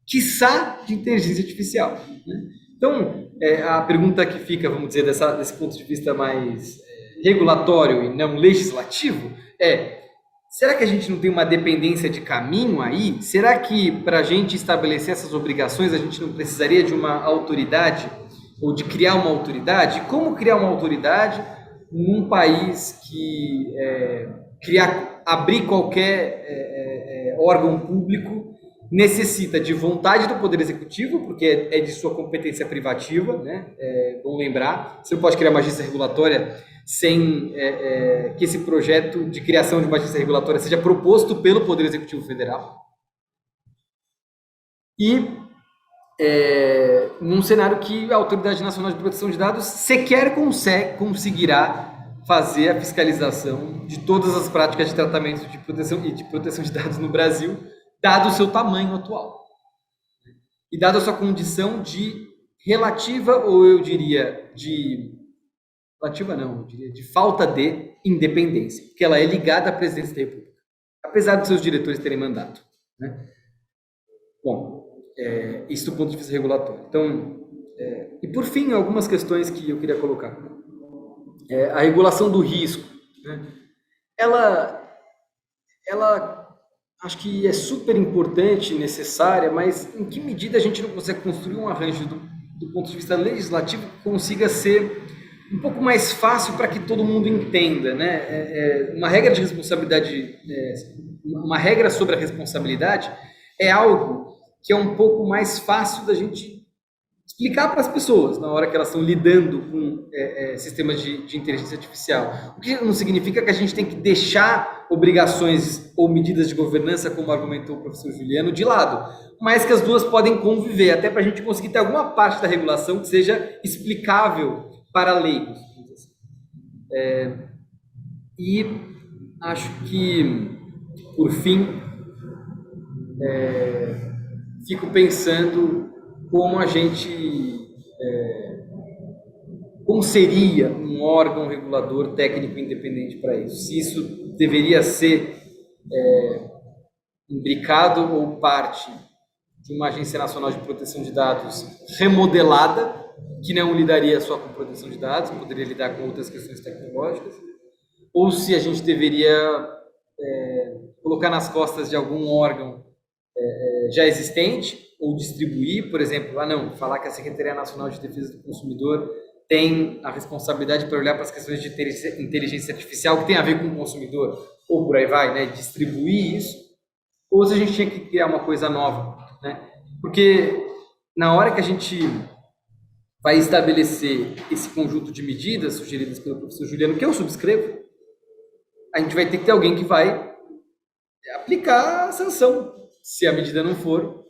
quiçá de inteligência artificial, né? Então, a pergunta que fica, vamos dizer, desse ponto de vista mais regulatório e não legislativo será que a gente não tem uma dependência de caminho aí? Será que para a gente estabelecer essas obrigações a gente não precisaria de uma autoridade ou de criar uma autoridade? Como criar uma autoridade num país que abrir qualquer órgão público necessita de vontade do Poder Executivo, porque é de sua competência privativa, né? Bom lembrar, você não pode criar uma agência regulatória sem que esse projeto de criação de uma agência regulatória seja proposto pelo Poder Executivo Federal. E num cenário que a Autoridade Nacional de Proteção de Dados sequer conseguirá fazer a fiscalização de todas as práticas de tratamento de proteção de dados no Brasil, dado o seu tamanho atual. E dado a sua condição de relativa, ou eu diria de falta de independência, porque ela é ligada à presidência da República, apesar dos seus diretores terem mandato, né? Bom, isso do ponto de vista regulatório. Então, e por fim, algumas questões que eu queria colocar. A regulação do risco, né? Ela acho que é super importante e necessária, mas em que medida a gente não consegue construir um arranjo do ponto de vista legislativo que consiga ser um pouco mais fácil para que todo mundo entenda, né? Uma regra de responsabilidade, uma regra sobre a responsabilidade é algo que é um pouco mais fácil da gente explicar para as pessoas na hora que elas estão lidando com sistemas de inteligência artificial. O que não significa que a gente tem que deixar obrigações ou medidas de governança, como argumentou o professor Juliano, de lado, mas que as duas podem conviver, até para a gente conseguir ter alguma parte da regulação que seja explicável para leigos. E acho que, por fim, fico pensando como como seria um órgão regulador técnico independente para isso. Se isso deveria ser imbricado ou parte de uma Agência Nacional de Proteção de Dados remodelada, que não lidaria só com proteção de dados, poderia lidar com outras questões tecnológicas, ou se a gente deveria colocar nas costas de algum órgão já existente, ou distribuir, por exemplo, falar que a Secretaria Nacional de Defesa do Consumidor tem a responsabilidade para olhar para as questões de inteligência artificial que tem a ver com o consumidor, ou por aí vai, né, distribuir isso, ou se a gente tinha que criar uma coisa nova, né? Porque na hora que a gente vai estabelecer esse conjunto de medidas sugeridas pelo professor Juliano, que eu subscrevo, a gente vai ter que ter alguém que vai aplicar a sanção, se a medida não for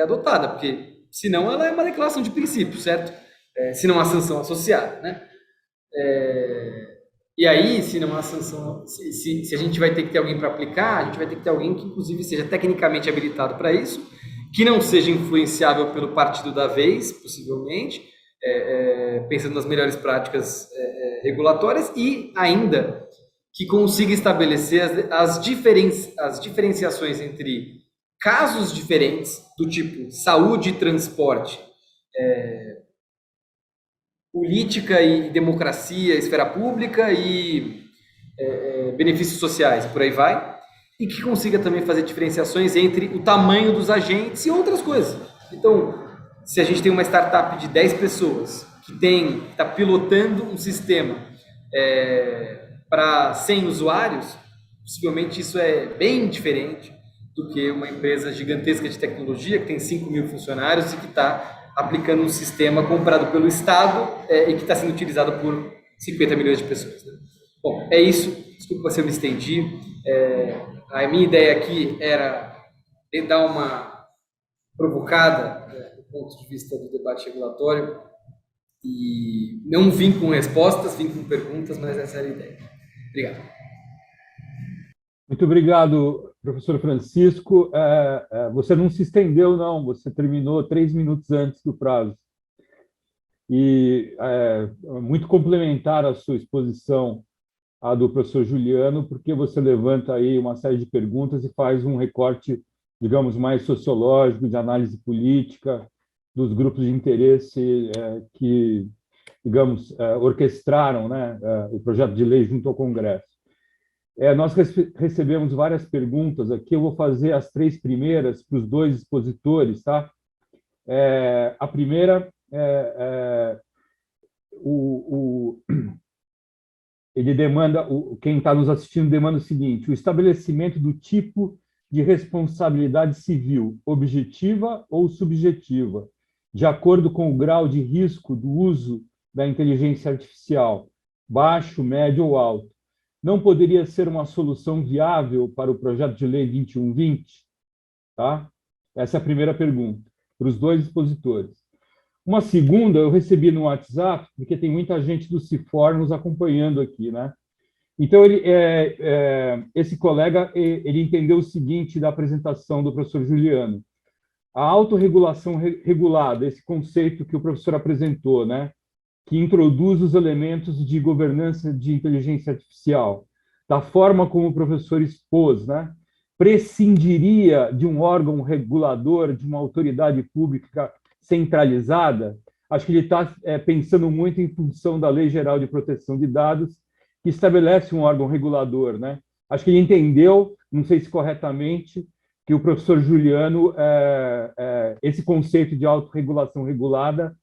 adotada, porque senão ela é uma declaração de princípio, certo? Se não há sanção associada, né? E aí, se não há sanção, se a gente vai ter que ter alguém para aplicar, a gente vai ter que ter alguém que, inclusive, seja tecnicamente habilitado para isso, que não seja influenciável pelo partido da vez, possivelmente, pensando nas melhores práticas regulatórias, e ainda que consiga estabelecer as diferenciações entre casos diferentes, do tipo saúde e transporte, política e democracia, esfera pública e benefícios sociais, por aí vai, e que consiga também fazer diferenciações entre o tamanho dos agentes e outras coisas. Então, se a gente tem uma startup de 10 pessoas que está pilotando um sistema para 100 usuários, possivelmente isso é bem diferente do que uma empresa gigantesca de tecnologia que tem 5.000 funcionários e que está aplicando um sistema comprado pelo Estado e que está sendo utilizado por 50 milhões de pessoas. Né? Bom, é isso. Desculpa se eu me estendi. A minha ideia aqui era dar uma provocada do ponto de vista do debate regulatório e não vim com respostas, vim com perguntas, mas essa era a ideia. Obrigado. Muito obrigado, professor Francisco. Você não se estendeu, não. Você terminou 3 minutos antes do prazo. E muito complementar a sua exposição à do professor Juliano, porque você levanta aí uma série de perguntas e faz um recorte, digamos, mais sociológico, de análise política, dos grupos de interesse que, digamos, orquestraram, né, o projeto de lei junto ao Congresso. Nós recebemos várias perguntas aqui, eu vou fazer as 3 primeiras para os 2 expositores, tá? A primeira, ele demanda, quem está nos assistindo demanda o seguinte: o estabelecimento do tipo de responsabilidade civil, objetiva ou subjetiva, de acordo com o grau de risco do uso da inteligência artificial, baixo, médio ou alto, não poderia ser uma solução viável para o projeto de lei 2120? Tá? Essa é a primeira pergunta, para os 2 expositores. Uma segunda, eu recebi no WhatsApp, porque tem muita gente do CIFOR nos acompanhando aqui, né? Então, esse colega, ele entendeu o seguinte da apresentação do professor Juliano. A autorregulação regulada, esse conceito que o professor apresentou, né? Que introduz os elementos de governança de inteligência artificial, da forma como o professor expôs, né? Prescindiria de um órgão regulador, de uma autoridade pública centralizada? Acho que ele está pensando muito em função da Lei Geral de Proteção de Dados, que estabelece um órgão regulador, né? Acho que ele entendeu, não sei se corretamente, que o professor Juliano, esse conceito de autorregulação regulada,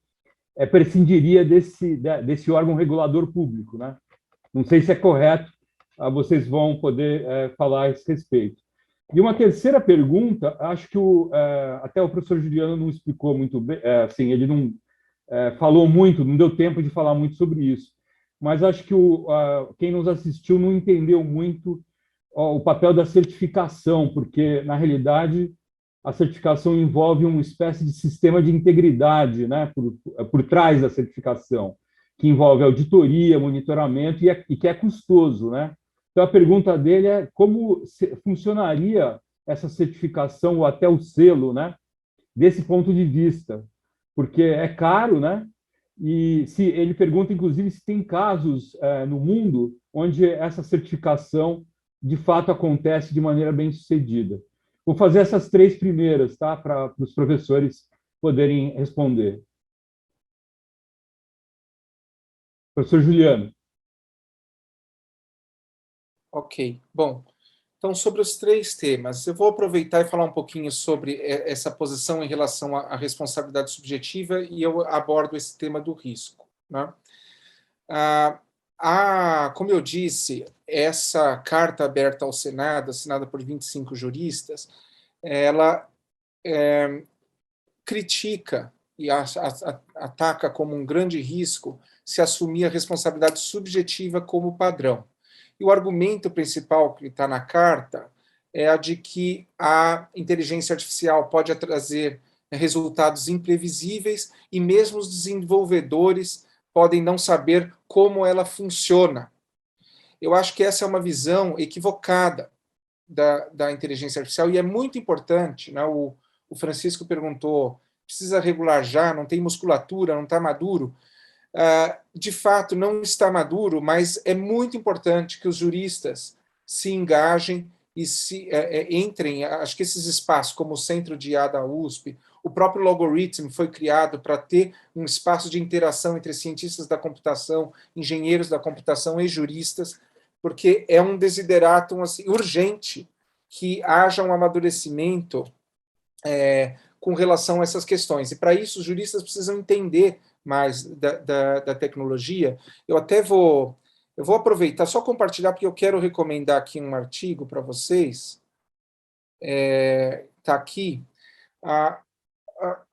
prescindiria desse órgão regulador público, né? Não sei se é correto, vocês vão poder falar a esse respeito. E uma terceira pergunta, acho que até o professor Juliano não explicou muito bem, assim, ele não falou muito, não deu tempo de falar muito sobre isso, mas acho que quem nos assistiu não entendeu muito o papel da certificação, porque, na realidade, a certificação envolve uma espécie de sistema de integridade, né, por trás da certificação, que envolve auditoria, monitoramento e que é custoso, né? Então, a pergunta dele é como funcionaria essa certificação ou até o selo, né, desse ponto de vista, porque é caro, né? E ele pergunta, inclusive, se tem casos no mundo onde essa certificação, de fato, acontece de maneira bem-sucedida. Vou fazer essas 3 primeiras, tá? Para os professores poderem responder. Professor Juliano. Ok. Bom, então, sobre os 3 temas, eu vou aproveitar e falar um pouquinho sobre essa posição em relação à responsabilidade subjetiva e eu abordo esse tema do risco, né? Como eu disse, essa carta aberta ao Senado, assinada por 25 juristas, ela critica e ataca como um grande risco se assumir a responsabilidade subjetiva como padrão. E o argumento principal que está na carta é a de que a inteligência artificial pode trazer resultados imprevisíveis e mesmo os desenvolvedores podem não saber como ela funciona. Eu acho que essa é uma visão equivocada da inteligência artificial e é muito importante, né? O Francisco perguntou, precisa regular já, não tem musculatura, não está maduro? De fato, não está maduro, mas é muito importante que os juristas se engajem e entrem, acho que esses espaços, como o Centro de IA da USP, o próprio Logarithm foi criado para ter um espaço de interação entre cientistas da computação, engenheiros da computação e juristas, porque é um desideratum assim, urgente que haja um amadurecimento com relação a essas questões. E, para isso, os juristas precisam entender mais da tecnologia. Eu vou aproveitar, só compartilhar, porque eu quero recomendar aqui um artigo para vocês. Está aqui.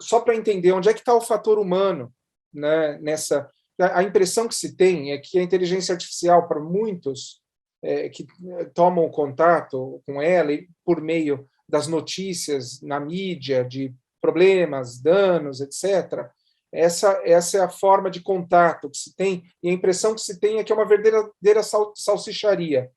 Só para entender onde é que está o fator humano, né, nessa... A impressão que se tem é que a inteligência artificial, para muitos que tomam contato com ela por meio das notícias na mídia, de problemas, danos, etc., essa é a forma de contato que se tem, e a impressão que se tem é que é uma verdadeira salsicharia.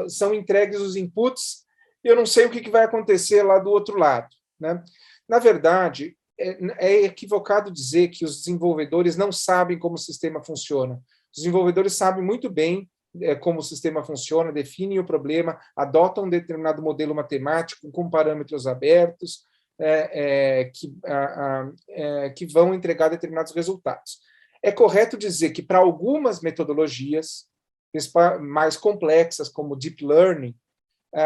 São entregues os inputs, e eu não sei o que vai acontecer lá do outro lado, né? Na verdade, é equivocado dizer que os desenvolvedores não sabem como o sistema funciona. Os desenvolvedores sabem muito bem como o sistema funciona, definem o problema, adotam um determinado modelo matemático com parâmetros abertos, que vão entregar determinados resultados. É correto dizer que, para algumas metodologias mais complexas, como Deep Learning,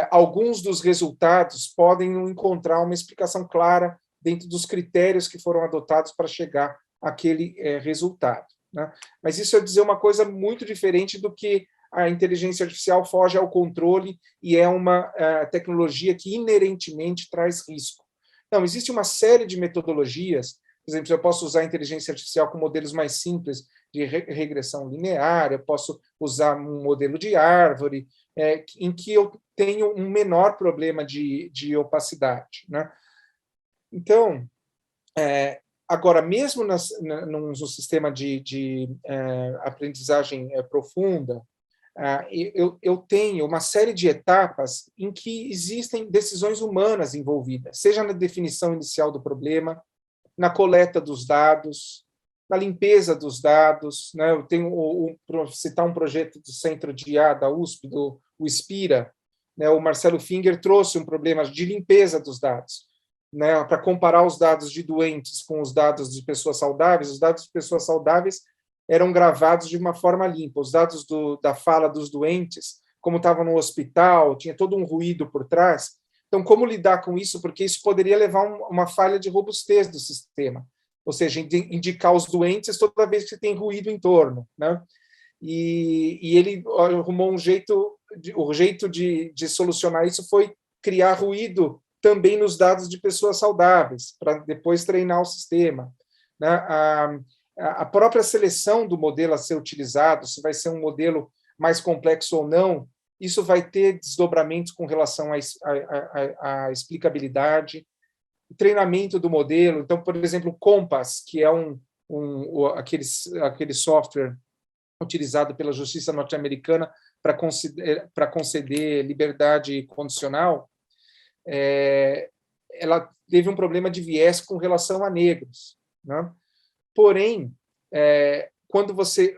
alguns dos resultados podem não encontrar uma explicação clara dentro dos critérios que foram adotados para chegar àquele resultado, né? Mas isso é dizer uma coisa muito diferente do que a inteligência artificial foge ao controle e é uma tecnologia que inerentemente traz risco. Não, existe uma série de metodologias. Por exemplo, eu posso usar a inteligência artificial com modelos mais simples de regressão linear, eu posso usar um modelo de árvore, em que eu tenho um menor problema de opacidade, né? Então, agora, mesmo num sistema de aprendizagem profunda, eu tenho uma série de etapas em que existem decisões humanas envolvidas, seja na definição inicial do problema, na coleta dos dados, na limpeza dos dados, né? Eu tenho, para citar um projeto do Centro de IA da USP, o Spira, né? O Marcelo Finger trouxe um problema de limpeza dos dados, né? Para comparar os dados de doentes com os dados de pessoas saudáveis. Os dados de pessoas saudáveis eram gravados de uma forma limpa. Os dados da fala dos doentes, como estavam no hospital, tinha todo um ruído por trás. Então, como lidar com isso? Porque isso poderia levar a uma falha de robustez do sistema, ou seja, indicar os doentes toda vez que tem ruído em torno, né? E ele arrumou o jeito de solucionar isso foi criar ruído também nos dados de pessoas saudáveis, para depois treinar o sistema, né? A própria seleção do modelo a ser utilizado, se vai ser um modelo mais complexo ou não, isso vai ter desdobramentos com relação à explicabilidade, o treinamento do modelo. Então, por exemplo, o Compass, que é aquele software utilizado pela Justiça norte-americana para conceder liberdade condicional, ela teve um problema de viés com relação a negros, né? Porém, quando você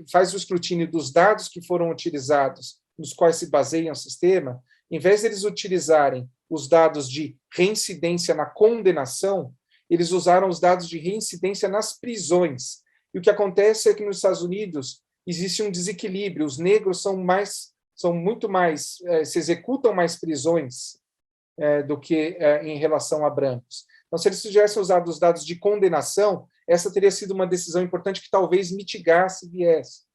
faz o escrutínio dos dados que foram utilizados, nos quais se baseia o sistema, em vez de eles utilizarem os dados de reincidência na condenação, eles usaram os dados de reincidência nas prisões. E o que acontece é que nos Estados Unidos existe um desequilíbrio. Os negros são muito mais, se executam mais prisões do que em relação a brancos. Então, se eles tivessem usado os dados de condenação, essa teria sido uma decisão importante que talvez mitigasse viés.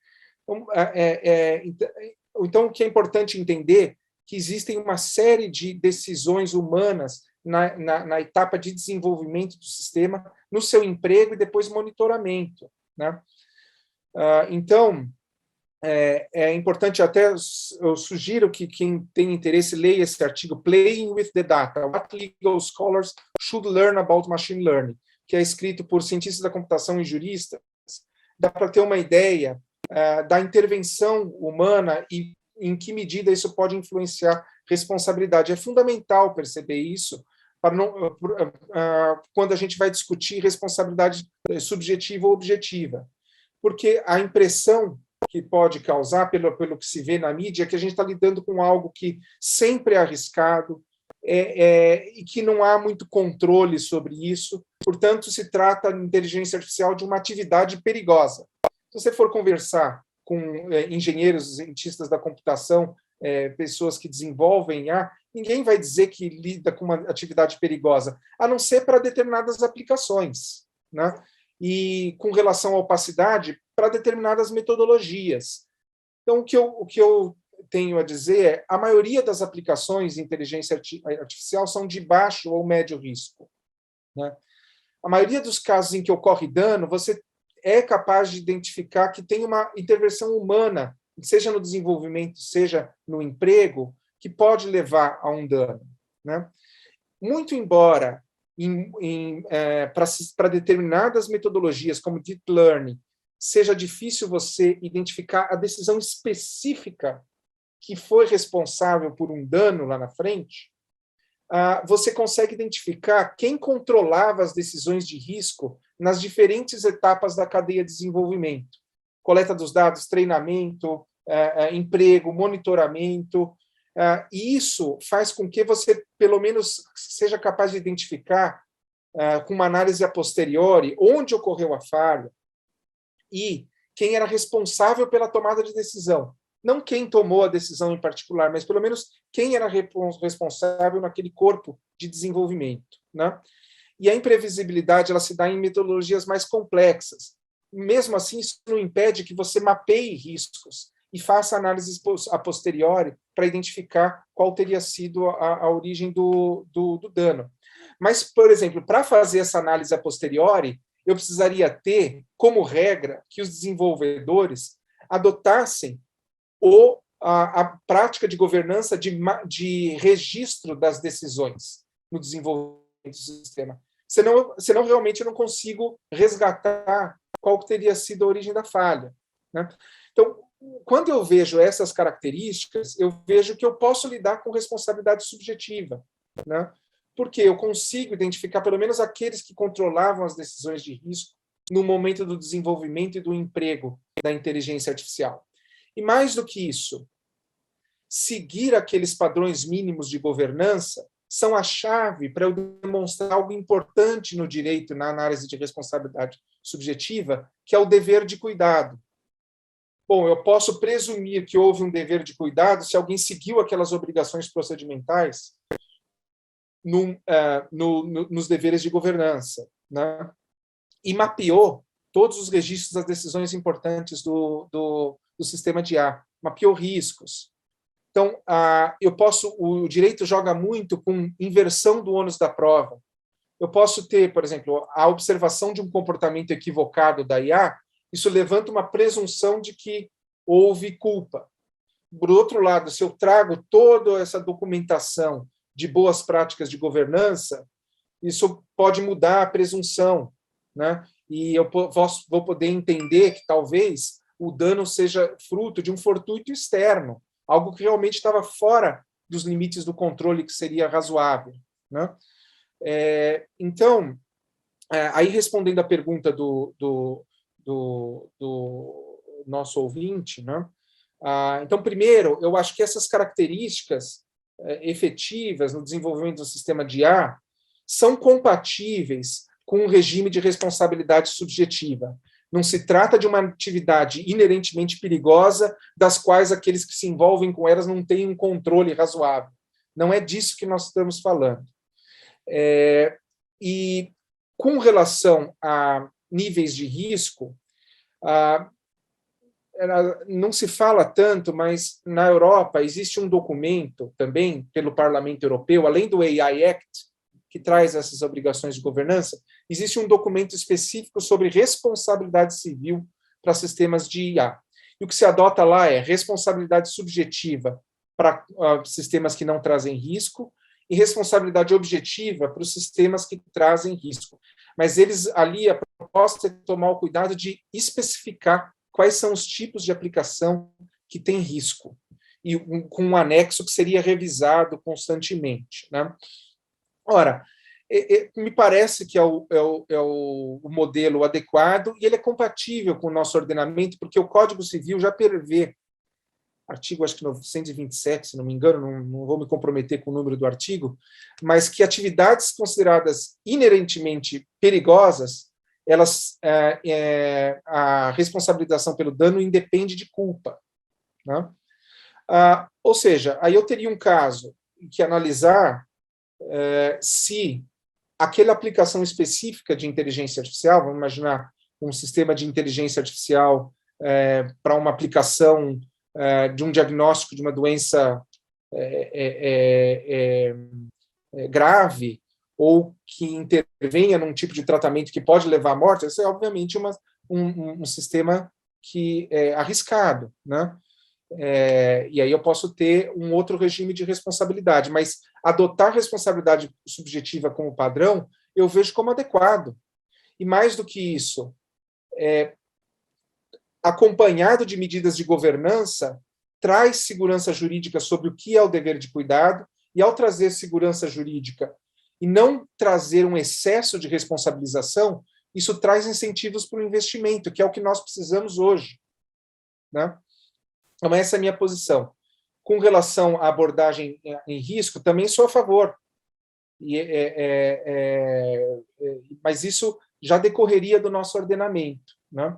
Então, o que é importante entender que existem uma série de decisões humanas na etapa de desenvolvimento do sistema, no seu emprego e depois monitoramento, né? Então, é importante, até eu sugiro que quem tem interesse leia esse artigo, Playing with the Data, What Legal Scholars Should Learn About Machine Learning, que é escrito por cientistas da computação e juristas. Dá para ter uma ideia da intervenção humana e em que medida isso pode influenciar responsabilidade. É fundamental perceber isso para quando a gente vai discutir responsabilidade subjetiva ou objetiva, porque a impressão que pode causar, pelo que se vê na mídia, é que a gente está lidando com algo que sempre é arriscado, e que não há muito controle sobre isso, portanto, se trata de inteligência artificial de uma atividade perigosa. Se você for conversar com engenheiros, cientistas da computação, pessoas que desenvolvem IA, ninguém vai dizer que lida com uma atividade perigosa, a não ser para determinadas aplicações, né? E com relação à opacidade, para determinadas metodologias. Então, o que eu tenho a dizer é a maioria das aplicações de inteligência artificial são de baixo ou médio risco, né? A maioria dos casos em que ocorre dano, você é capaz de identificar que tem uma intervenção humana, seja no desenvolvimento, seja no emprego, que pode levar a um dano, né? Muito embora para determinadas metodologias, como Deep Learning, seja difícil você identificar a decisão específica que foi responsável por um dano lá na frente, você consegue identificar quem controlava as decisões de risco nas diferentes etapas da cadeia de desenvolvimento. Coleta dos dados, treinamento, emprego, monitoramento. E isso faz com que você, pelo menos, seja capaz de identificar, com uma análise a posteriori, onde ocorreu a falha e quem era responsável pela tomada de decisão. Não quem tomou a decisão em particular, mas pelo menos quem era responsável naquele corpo de desenvolvimento, né? E a imprevisibilidade ela se dá em metodologias mais complexas. Mesmo assim, isso não impede que você mapeie riscos e faça análises a posteriori para identificar qual teria sido a origem do dano. Mas, por exemplo, para fazer essa análise a posteriori, eu precisaria ter, como regra, que os desenvolvedores adotassem a prática de governança de registro das decisões no desenvolvimento do sistema. Senão realmente eu não consigo resgatar qual teria sido a origem da falha, né? Então, quando eu vejo essas características, eu vejo que eu posso lidar com responsabilidade subjetiva, né? Porque eu consigo identificar pelo menos aqueles que controlavam as decisões de risco no momento do desenvolvimento e do emprego da inteligência artificial. E mais do que isso, seguir aqueles padrões mínimos de governança são a chave para eu demonstrar algo importante no direito, na análise de responsabilidade subjetiva, que é o dever de cuidado. Bom, eu posso presumir que houve um dever de cuidado se alguém seguiu aquelas obrigações procedimentais nos deveres de governança, né? E mapeou todos os registros das decisões importantes do sistema de IA, mapeou riscos. Então, o direito joga muito com inversão do ônus da prova. Eu posso ter, por exemplo, a observação de um comportamento equivocado da IA, isso levanta uma presunção de que houve culpa. Por outro lado, se eu trago toda essa documentação de boas práticas de governança, isso pode mudar a presunção, né? E eu vou poder entender que talvez o dano seja fruto de um fortuito externo, algo que realmente estava fora dos limites do controle que seria razoável, né? Então, aí respondendo à pergunta do nosso ouvinte, né? Então, primeiro, eu acho que essas características efetivas no desenvolvimento do sistema de IA são compatíveis com um regime de responsabilidade subjetiva. Não se trata de uma atividade inerentemente perigosa, das quais aqueles que se envolvem com elas não têm um controle razoável. Não é disso que nós estamos falando. E com relação a níveis de risco, não se fala tanto, mas na Europa existe um documento também pelo Parlamento Europeu, além do AI Act, que traz essas obrigações de governança, existe um documento específico sobre responsabilidade civil para sistemas de IA. E o que se adota lá é responsabilidade subjetiva para sistemas que não trazem risco e responsabilidade objetiva para os sistemas que trazem risco. Mas ali a proposta é tomar o cuidado de especificar quais são os tipos de aplicação que têm risco, e com um anexo que seria revisado constantemente, né? Ora, me parece que é o modelo adequado e ele é compatível com o nosso ordenamento, porque o Código Civil já prevê artigo acho que 927, se não me engano, não vou me comprometer com o número do artigo, mas que atividades consideradas inerentemente perigosas, a responsabilização pelo dano independe de culpa, né? Ou seja, aí eu teria um caso que analisar se aquela aplicação específica de inteligência artificial, vamos imaginar um sistema de inteligência artificial para uma aplicação de um diagnóstico de uma doença grave, ou que intervenha num tipo de tratamento que pode levar à morte, isso é obviamente um sistema que é arriscado, né? E aí eu posso ter um outro regime de responsabilidade, mas adotar responsabilidade subjetiva como padrão, eu vejo como adequado. E mais do que isso, acompanhado de medidas de governança, traz segurança jurídica sobre o que é o dever de cuidado, e ao trazer segurança jurídica e não trazer um excesso de responsabilização, isso traz incentivos para o investimento, que é o que nós precisamos hoje, né? Então, essa é a minha posição. Com relação à abordagem em risco, também sou a favor. Mas isso já decorreria do nosso ordenamento, né?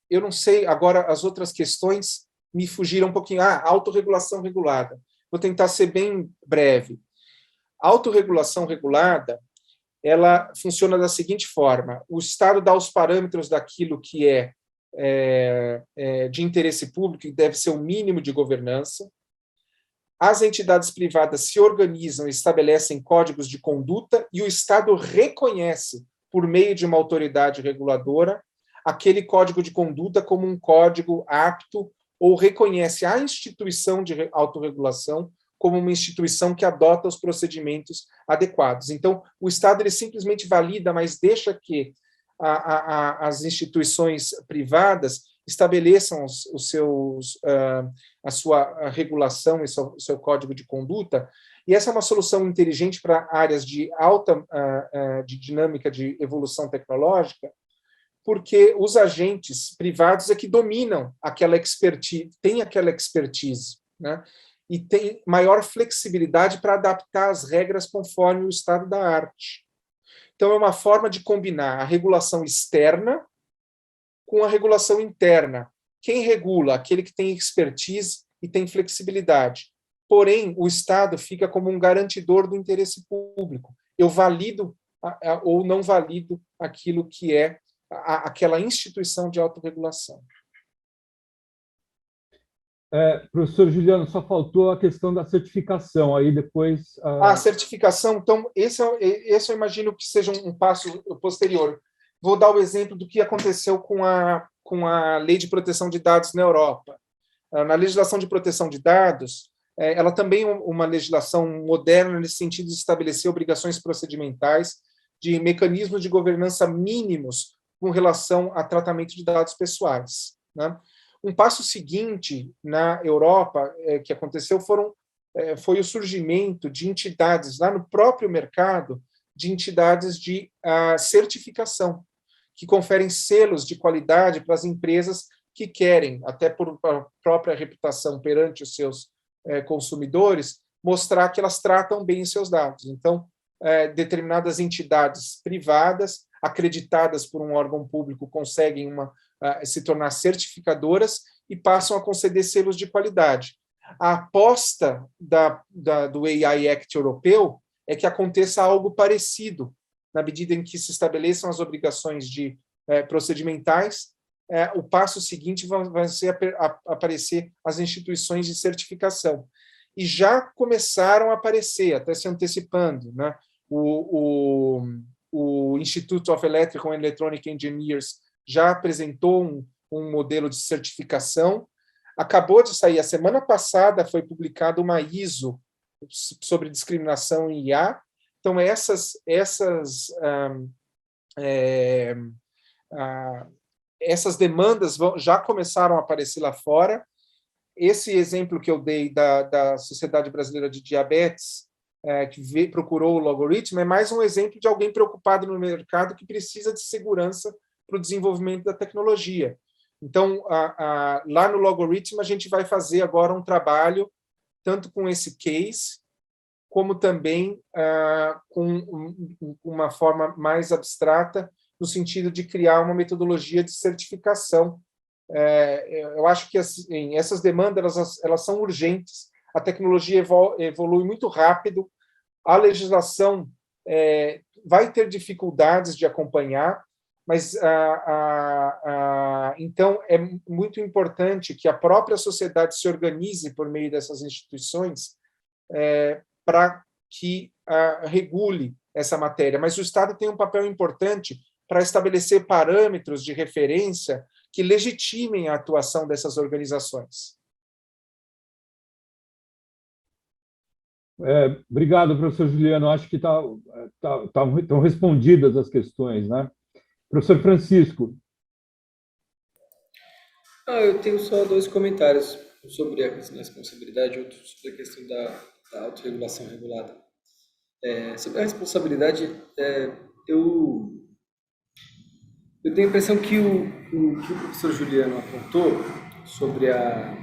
Eu não sei, agora as outras questões me fugiram um pouquinho. Autorregulação regulada. Vou tentar ser bem breve. A autorregulação regulada, ela funciona da seguinte forma: o Estado dá os parâmetros daquilo que é de interesse público e deve ser o mínimo de governança. As entidades privadas se organizam e estabelecem códigos de conduta e o Estado reconhece, por meio de uma autoridade reguladora, aquele código de conduta como um código apto ou reconhece a instituição de autorregulação como uma instituição que adota os procedimentos adequados. Então, o Estado ele simplesmente valida, mas deixa que as instituições privadas estabeleçam a sua regulação e o seu código de conduta, e essa é uma solução inteligente para áreas de alta de dinâmica de evolução tecnológica, porque os agentes privados é que dominam aquela expertise, têm aquela expertise, né? E tem maior flexibilidade para adaptar as regras conforme o estado da arte. Então, é uma forma de combinar a regulação externa com a regulação interna. Quem regula? Aquele que tem expertise e tem flexibilidade. Porém, o Estado fica como um garantidor do interesse público. Eu valido ou não valido aquilo que é aquela instituição de autorregulação. Professor Juliano, só faltou a questão da certificação, aí depois... A certificação, então, esse eu imagino que seja um passo posterior. Vou dar o exemplo do que aconteceu com a Lei de Proteção de Dados na Europa. Na legislação de proteção de dados, ela também é uma legislação moderna nesse sentido de estabelecer obrigações procedimentais de mecanismos de governança mínimos com relação a tratamento de dados pessoais, né? Um passo seguinte na Europa que aconteceu foi o surgimento de entidades lá no próprio mercado, de entidades de certificação, que conferem selos de qualidade para as empresas que querem, até por própria reputação perante os seus consumidores, mostrar que elas tratam bem os seus dados. Então, determinadas entidades privadas, acreditadas por um órgão público, conseguem se tornar certificadoras e passam a conceder selos de qualidade. A aposta do AI Act europeu é que aconteça algo parecido, na medida em que se estabeleçam as obrigações procedimentais. O passo seguinte vai ser aparecer as instituições de certificação. E já começaram a aparecer, até se antecipando, né? O Institute of Electrical and Electronic Engineers já apresentou um modelo de certificação. Acabou de sair, a semana passada foi publicada uma ISO sobre discriminação em IA. Então, essas demandas já começaram a aparecer lá fora. Esse exemplo que eu dei da Sociedade Brasileira de Diabetes, que procurou o algoritmo, é mais um exemplo de alguém preocupado no mercado que precisa de segurança para o desenvolvimento da tecnologia. Então, lá no Logorithm, a gente vai fazer agora um trabalho tanto com esse case, como também com uma forma mais abstrata, no sentido de criar uma metodologia de certificação. Eu acho que assim, essas demandas elas são urgentes, a tecnologia evolui muito rápido, a legislação vai ter dificuldades de acompanhar, mas então é muito importante que a própria sociedade se organize por meio dessas instituições para que regule essa matéria. Mas o Estado tem um papel importante para estabelecer parâmetros de referência que legitimem a atuação dessas organizações. Obrigado, professor Juliano. Acho que estão respondidas as questões, né? Professor Francisco. Eu tenho só 2 comentários sobre a questão da responsabilidade e outro sobre a questão da autorregulação regulada. Sobre a responsabilidade, eu tenho a impressão que o professor Juliano apontou sobre a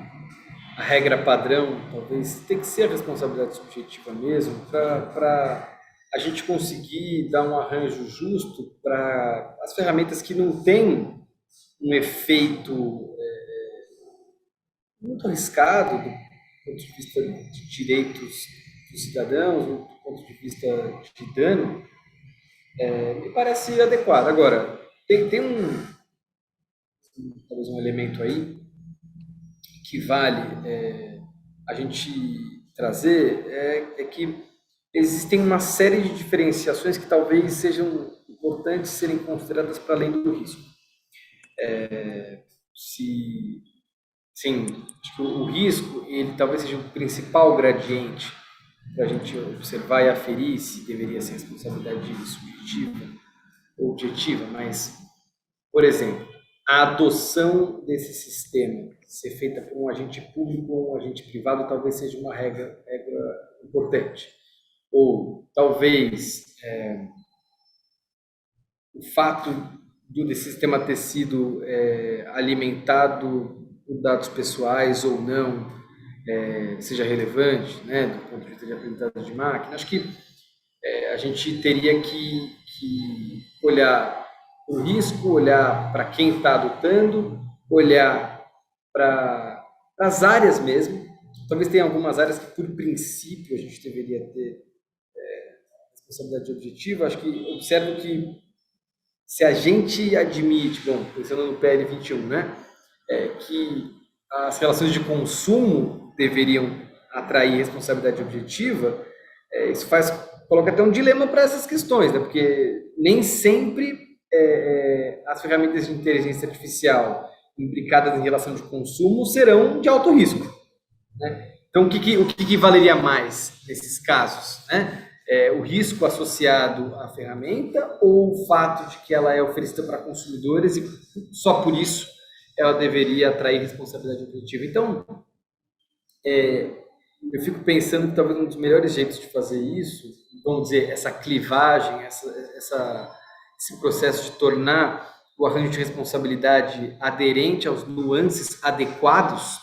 regra padrão, talvez tem que ser a responsabilidade subjetiva mesmo, para a gente conseguir dar um arranjo justo para as ferramentas que não têm um efeito muito arriscado do ponto de vista de direitos dos cidadãos, do ponto de vista de dano, me parece adequado. Agora, tem talvez um elemento aí que vale a gente trazer, é que existem uma série de diferenciações que talvez sejam importantes serem consideradas para além do risco. Sim, acho que o risco ele talvez seja o principal gradiente para a gente observar e aferir se deveria ser responsabilidade subjetiva ou objetiva, mas, por exemplo, a adoção desse sistema ser feita por um agente público ou um agente privado talvez seja uma regra importante. Ou talvez o fato desse sistema ter sido alimentado por dados pessoais ou não seja relevante, né, do ponto de vista de aprendizado de máquina. Acho que a gente teria que olhar o risco, olhar para quem está adotando, olhar para as áreas mesmo. Talvez tenha algumas áreas que, por princípio, a gente deveria ter responsabilidade objetiva. Acho que observo que se a gente admite, pensando no PL 21, né, que as relações de consumo deveriam atrair responsabilidade objetiva, isso coloca até um dilema para essas questões, né, porque nem sempre as ferramentas de inteligência artificial imbricadas em relação de consumo serão de alto risco, né? Então, o que valeria mais nesses casos, né? O risco associado à ferramenta ou o fato de que ela é oferecida para consumidores e só por isso ela deveria atrair responsabilidade objetiva? Então, eu fico pensando que talvez um dos melhores jeitos de fazer isso, vamos dizer, essa clivagem, esse processo de tornar o arranjo de responsabilidade aderente aos nuances adequados,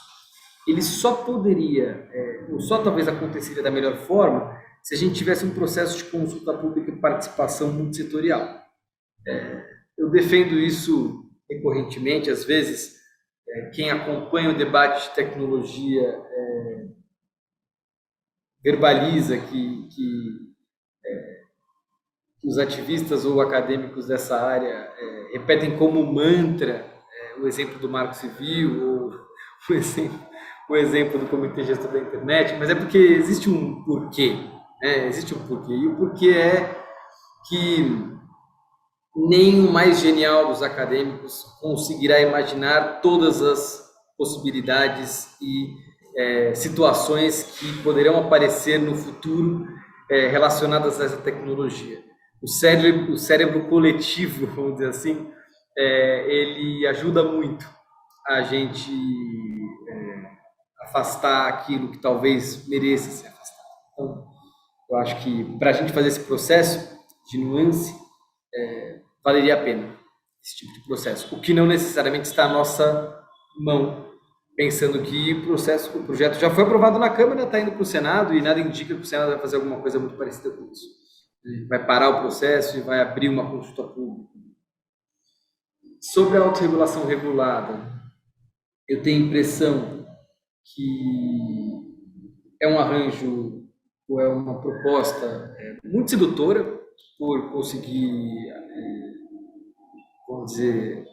ele só poderia, ou só talvez aconteceria da melhor forma, se a gente tivesse um processo de consulta pública e participação multissetorial. Eu defendo isso recorrentemente, às vezes, quem acompanha o debate de tecnologia verbaliza que os ativistas ou acadêmicos dessa área repetem como mantra o exemplo do Marco Civil ou o exemplo do Comitê Gestor da Internet, mas é porque existe um porquê, né? Existe um porquê, e o porquê é que nem o mais genial dos acadêmicos conseguirá imaginar todas as possibilidades e situações que poderão aparecer no futuro relacionadas a essa tecnologia. O cérebro coletivo, vamos dizer assim, ele ajuda muito a gente afastar aquilo que talvez mereça ser afastado. Então, eu acho que para a gente fazer esse processo de nuance, valeria a pena esse tipo de processo, o que não necessariamente está à nossa mão, pensando que o projeto já foi aprovado na Câmara, está indo para o Senado, e nada indica que o Senado vai fazer alguma coisa muito parecida com isso. Ele vai parar o processo e vai abrir uma consulta pública. Sobre a autorregulação regulada, eu tenho a impressão que é um arranjo ou é uma proposta muito sedutora por conseguir, vamos dizer,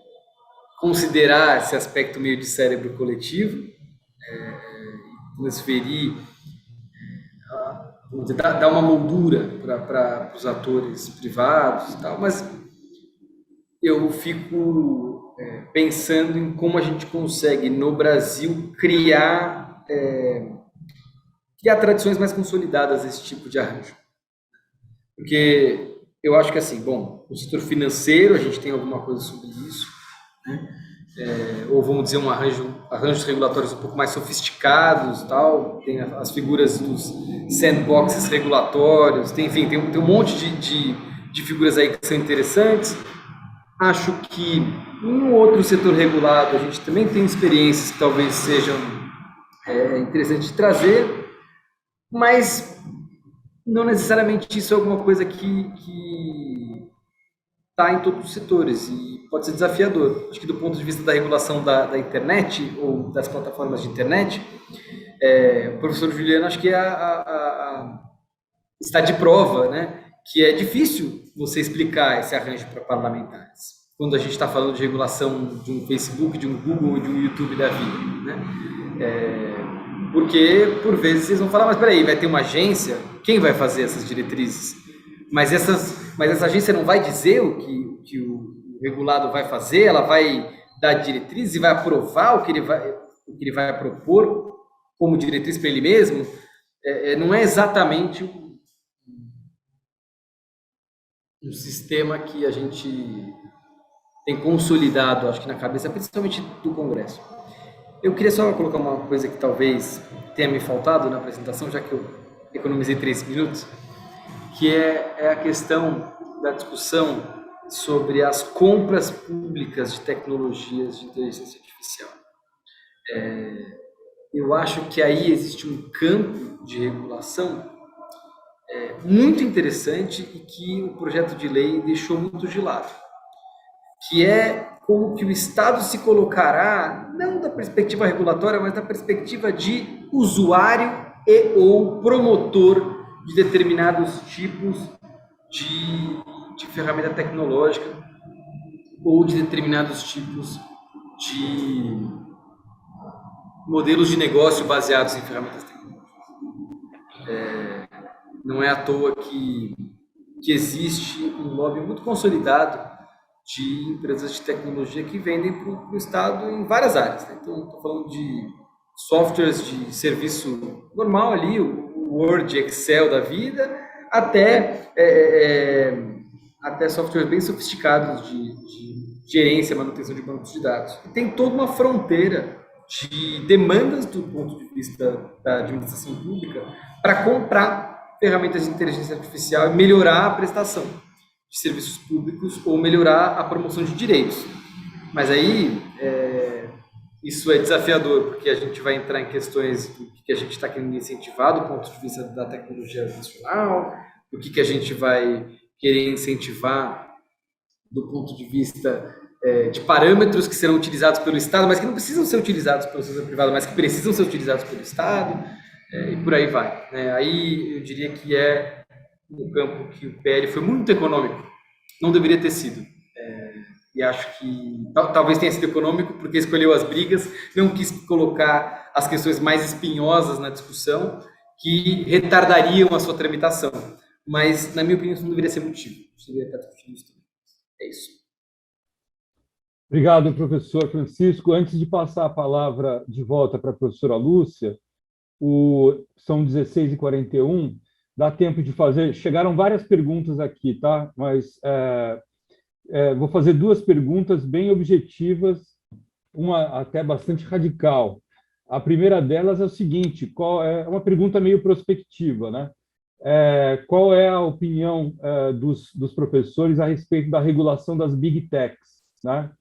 considerar esse aspecto meio de cérebro coletivo, transferir, vamos dizer, dar uma moldura para os atores privados e tal, mas eu fico pensando em como a gente consegue, no Brasil, criar tradições mais consolidadas desse tipo de arranjo. Porque eu acho que, assim, bom, o setor financeiro, a gente tem alguma coisa sobre isso, né? Ou vamos dizer, arranjos regulatórios um pouco mais sofisticados, tal. Tem as figuras dos sandboxes regulatórios, tem um monte de figuras aí que são interessantes. Acho que no outro setor regulado a gente também tem experiências que talvez sejam interessantes de trazer, mas não necessariamente isso é alguma coisa que está em todos os setores e pode ser desafiador. Acho que do ponto de vista da regulação da internet ou das plataformas de internet, o professor Juliano acho que está de prova, né, que é difícil você explicar esse arranjo para parlamentares, quando a gente está falando de regulação de um Facebook, de um Google, de um YouTube da vida, né? Porque, por vezes, vocês vão falar, mas peraí, vai ter uma agência, quem vai fazer essas diretrizes? Mas essa agência não vai dizer o que o regulado vai fazer, ela vai dar diretrizes e vai aprovar o que ele vai propor como diretriz para ele mesmo? Não é exatamente um sistema que a gente tem consolidado, acho que na cabeça, principalmente do Congresso. Eu queria só colocar uma coisa que talvez tenha me faltado na apresentação, já que eu economizei 3 minutos, que é a questão da discussão sobre as compras públicas de tecnologias de inteligência artificial. Eu acho que aí existe um campo de regulação muito interessante e que o projeto de lei deixou muito de lado, que é como que o Estado se colocará, não da perspectiva regulatória, mas da perspectiva de usuário e ou promotor de determinados tipos de ferramenta tecnológica ou de determinados tipos de modelos de negócio baseados em ferramentas tecnológicas. Não é à toa que existe um lobby muito consolidado de empresas de tecnologia que vendem para o Estado em várias áreas, né? Então, estou falando de softwares de serviço normal ali, o Word, Excel da vida, até softwares bem sofisticados de gerência e manutenção de bancos de dados. E tem toda uma fronteira de demandas do ponto de vista da administração pública para comprar ferramentas de inteligência artificial e melhorar a prestação de serviços públicos ou melhorar a promoção de direitos. Mas aí isso é desafiador, porque a gente vai entrar em questões do que a gente está querendo incentivar do ponto de vista da tecnologia nacional, do que a gente vai querer incentivar do ponto de vista de parâmetros que serão utilizados pelo Estado, mas que não precisam ser utilizados pelo setor privado, mas que precisam ser utilizados pelo Estado, e por aí vai, né? Aí eu diria que é um campo que o PL foi muito econômico, não deveria ter sido. E acho que talvez tenha sido econômico porque escolheu as brigas, não quis colocar as questões mais espinhosas na discussão que retardariam a sua tramitação. Mas, na minha opinião, isso não deveria ser motivo. Deveria estar discutindo isso também. É isso. Obrigado, professor Francisco. Antes de passar a palavra de volta para a professora Lúcia, são 16h41, dá tempo de fazer... Chegaram várias perguntas aqui, tá? Mas vou fazer 2 perguntas bem objetivas, uma até bastante radical. A primeira delas é o seguinte, é uma pergunta meio prospectiva, né? Qual é a opinião dos professores a respeito da regulação das Big Techs? né?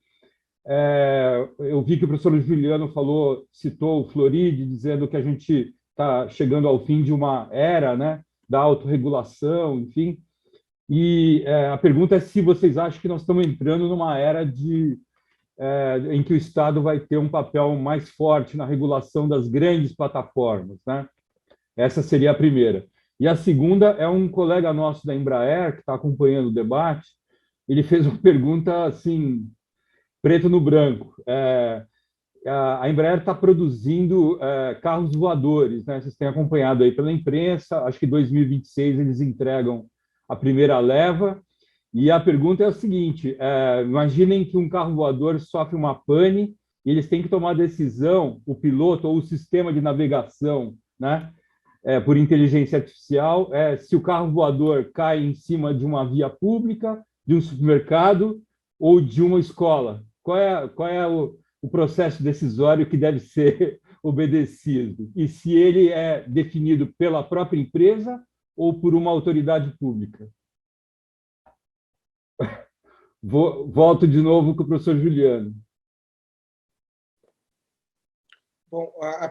Eu vi que o professor Juliano citou o Floride, dizendo que a gente está chegando ao fim de uma era, né, da autorregulação, enfim. E a pergunta é se vocês acham que nós estamos entrando numa era em que o Estado vai ter um papel mais forte na regulação das grandes plataformas, né? Essa seria a primeira. E a segunda é um colega nosso da Embraer, que está acompanhando o debate. Ele fez uma pergunta assim, preto no branco. A Embraer está produzindo carros voadores, né? Vocês têm acompanhado aí pela imprensa. Acho que em 2026 eles entregam a primeira leva. E a pergunta é a seguinte: imaginem que um carro voador sofre uma pane e eles têm que tomar a decisão, o piloto ou o sistema de navegação, né, por inteligência artificial, se o carro voador cai em cima de uma via pública, de um supermercado ou de uma escola. Qual é o processo decisório que deve ser obedecido? E se ele é definido pela própria empresa ou por uma autoridade pública? Volto de novo com o professor Juliano. Bom, a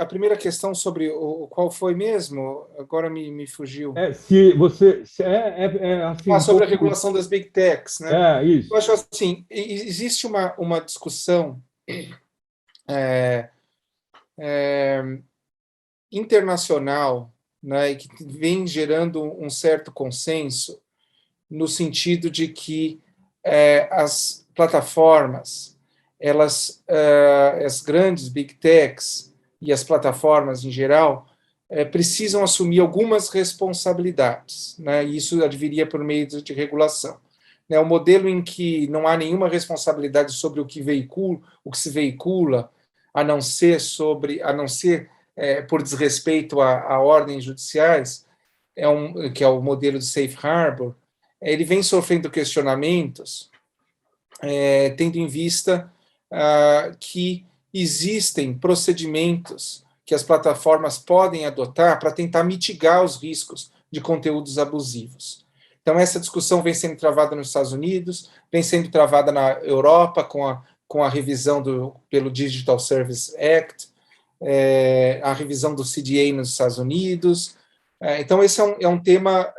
primeira questão sobre qual foi mesmo, agora me fugiu. Se você... assim, sobre a regulação das Big Techs, né? Isso. Eu acho assim, existe uma discussão internacional, né, que vem gerando um certo consenso no sentido de que as plataformas, as grandes Big Techs e as plataformas em geral precisam assumir algumas responsabilidades, né? E isso adviria por meio de regulação. Né? O modelo em que não há nenhuma responsabilidade sobre o que se veicula, a não ser por desrespeito a ordens judiciais, que é o modelo de Safe Harbor, ele vem sofrendo questionamentos, tendo em vista que existem procedimentos que as plataformas podem adotar para tentar mitigar os riscos de conteúdos abusivos. Então, essa discussão vem sendo travada nos Estados Unidos, vem sendo travada na Europa com a revisão pelo Digital Service Act, a revisão do CDA nos Estados Unidos. Então, esse é um tema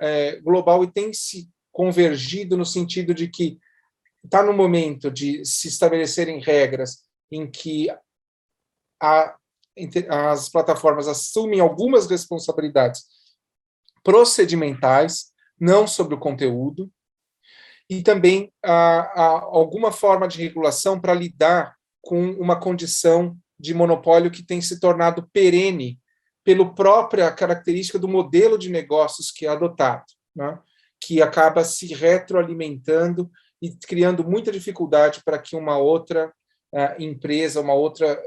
global e tem se convergido no sentido de que está no momento de se estabelecerem regras em que as plataformas assumem algumas responsabilidades procedimentais, não sobre o conteúdo, e também alguma forma de regulação para lidar com uma condição de monopólio que tem se tornado perene pela própria característica do modelo de negócios que é adotado, né? Que acaba se retroalimentando e criando muita dificuldade para que uma outra empresa, uma outra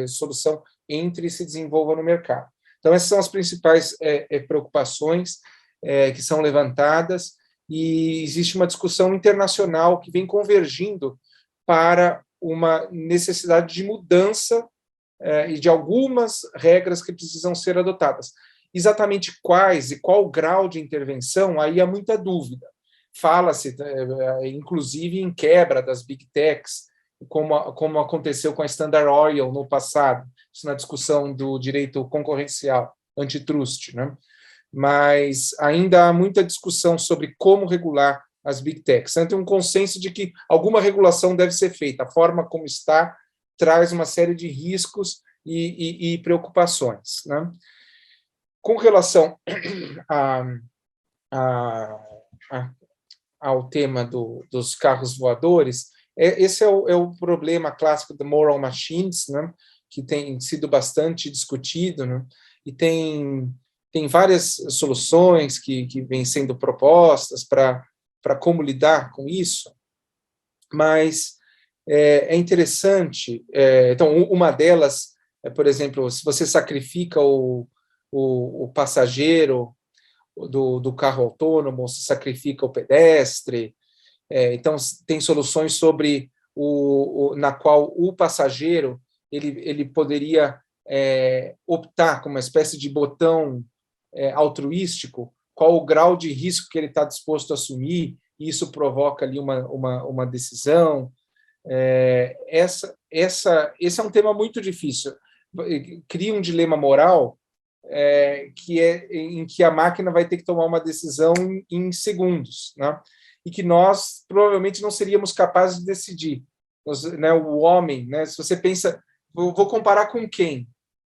solução entre e se desenvolva no mercado. Então, essas são as principais preocupações que são levantadas, e existe uma discussão internacional que vem convergindo para uma necessidade de mudança e de algumas regras que precisam ser adotadas. Exatamente quais e qual grau de intervenção, aí há muita dúvida. Fala-se, inclusive, em quebra das Big Techs, como aconteceu com a Standard Oil no passado, isso na discussão do direito concorrencial, antitrust, né? Mas ainda há muita discussão sobre como regular as Big Techs. Tem um consenso de que alguma regulação deve ser feita. A forma como está traz uma série de riscos e preocupações, né? Com relação ao tema dos carros voadores, esse é o problema clássico do moral machines, né, que tem sido bastante discutido, né, e tem várias soluções que vêm sendo propostas para como lidar com isso, mas é interessante. Então, uma delas por exemplo, se você sacrifica o passageiro do carro autônomo, se sacrifica o pedestre. Então, tem soluções sobre na qual o passageiro ele poderia optar com uma espécie de botão altruístico qual o grau de risco que ele está disposto a assumir e isso provoca ali uma decisão. Esse é um tema muito difícil. Cria um dilema moral em que a máquina vai ter que tomar uma decisão em segundos, né? E que nós provavelmente não seríamos capazes de decidir. Né, o homem, né, se você pensa, vou comparar com quem?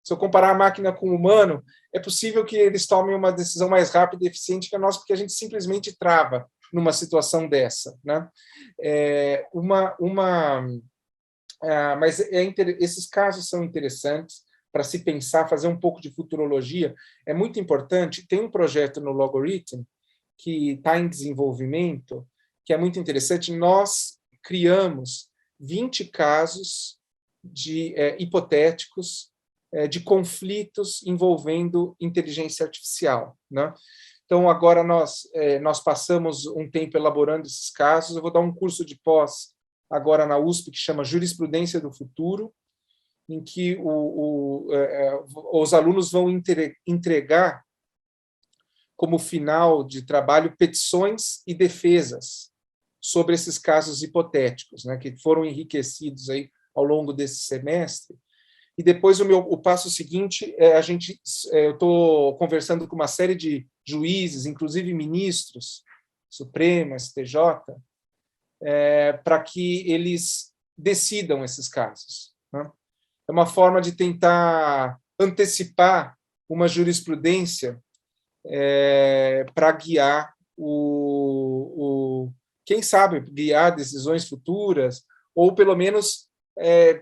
Se eu comparar a máquina com o humano, é possível que eles tomem uma decisão mais rápida e eficiente que a nossa, porque a gente simplesmente trava numa situação dessa, né? Mas esses casos são interessantes para se pensar, fazer um pouco de futurologia. É muito importante. Tem um projeto no Logarithm que está em desenvolvimento, que é muito interessante. Nós criamos 20 casos hipotéticos de conflitos envolvendo inteligência artificial, né? Então, agora nós passamos um tempo elaborando esses casos. Eu vou dar um curso de pós agora na USP que chama Jurisprudência do Futuro, em que os alunos vão entregar como final de trabalho petições e defesas sobre esses casos hipotéticos, né, que foram enriquecidos aí ao longo desse semestre. E depois o passo seguinte eu estou conversando com uma série de juízes, inclusive ministros, Supremo, STJ, para que eles decidam esses casos, né? É uma forma de tentar antecipar uma jurisprudência para guiar quem sabe, guiar decisões futuras, ou pelo menos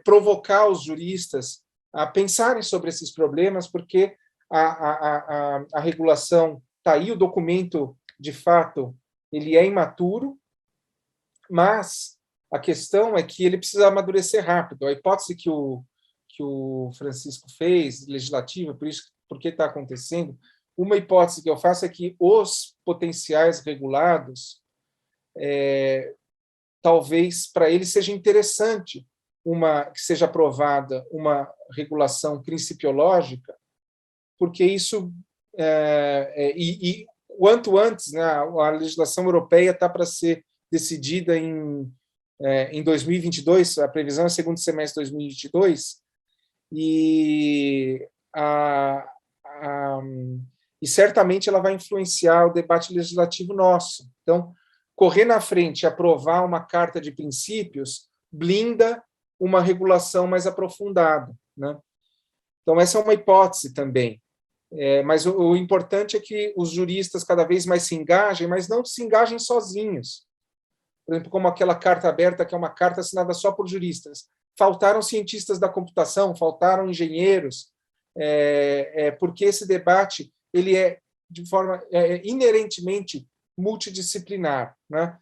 provocar os juristas a pensarem sobre esses problemas, porque a regulação está aí, o documento, de fato, ele é imaturo, mas a questão é que ele precisa amadurecer rápido. A hipótese que o Francisco fez, legislativa, por que está acontecendo, uma hipótese que eu faço é que os potenciais regulados, talvez para eles seja interessante que seja aprovada uma regulação principiológica, porque isso, quanto antes, né, a legislação europeia está para ser decidida em 2022, a previsão é segundo semestre de 2022, e certamente ela vai influenciar o debate legislativo nosso. Então, correr na frente e aprovar uma carta de princípios blinda uma regulação mais aprofundada, né? Então, essa é uma hipótese também. Mas o importante é que os juristas cada vez mais se engajem, mas não se engajem sozinhos. Por exemplo, como aquela carta aberta, que é uma carta assinada só por juristas. Faltaram cientistas da computação, faltaram engenheiros, porque esse debate ele é de forma inerentemente multidisciplinar, né?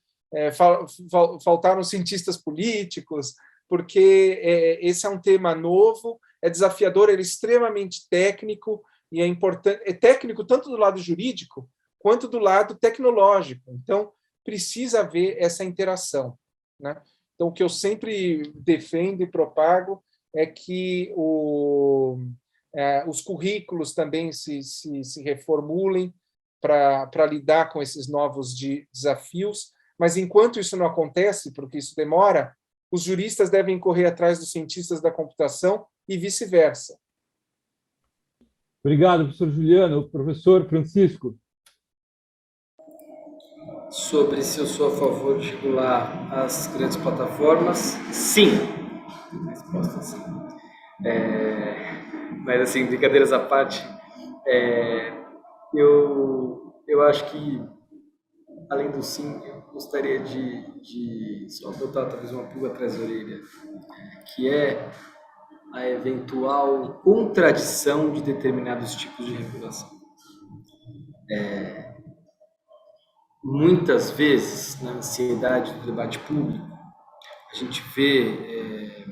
Faltaram cientistas políticos, porque esse é um tema novo, é desafiador, ele é extremamente técnico, e é importante, é técnico tanto do lado jurídico quanto do lado tecnológico. Então, precisa haver essa interação, né? Então, o que eu sempre defendo e propago é que os currículos também se reformulem para lidar com esses novos desafios, mas enquanto isso não acontece, porque isso demora, os juristas devem correr atrás dos cientistas da computação e vice-versa. Obrigado, professor Juliano. Professor Francisco. Sobre se eu sou a favor de regular as grandes plataformas, sim. A resposta é sim. Mas, assim, brincadeiras à parte, eu acho que, além do sim, eu gostaria de só botar talvez uma pulga atrás da orelha, que é a eventual contradição de determinados tipos de regulação. Muitas vezes, na ansiedade do debate público, a gente vê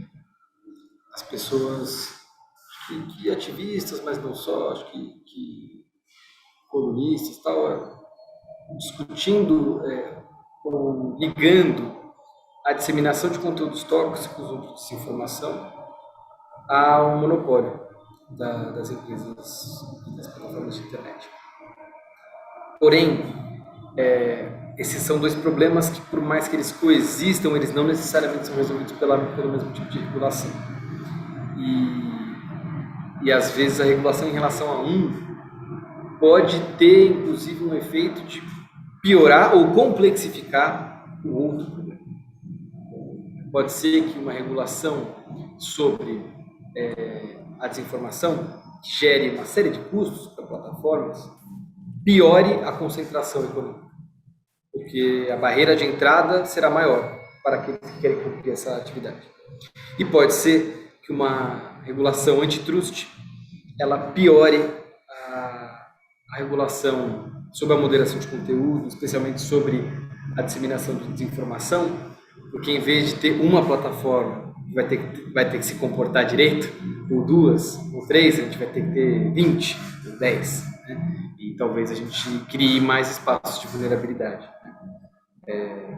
as pessoas, que ativistas, mas não só, acho que colunistas, tal, discutindo ou ligando a disseminação de conteúdos tóxicos ou de desinformação ao monopólio das empresas e das plataformas de internet. Porém, esses são dois problemas que, por mais que eles coexistam, eles não necessariamente são resolvidos pelo mesmo tipo de regulação. E às vezes a regulação em relação a um pode ter, inclusive, um efeito de piorar ou complexificar o outro problema. Pode ser que uma regulação sobre a desinformação, que gere uma série de custos para plataformas, piore a concentração econômica, porque a barreira de entrada será maior para aqueles que querem cumprir essa atividade. E pode ser que uma regulação antitrust ela piore a regulação sobre a moderação de conteúdo, especialmente sobre a disseminação de desinformação, porque em vez de ter uma plataforma que vai ter que se comportar direito, ou duas, ou três, a gente vai ter que ter 20, ou 10, né? E talvez a gente crie mais espaços de vulnerabilidade.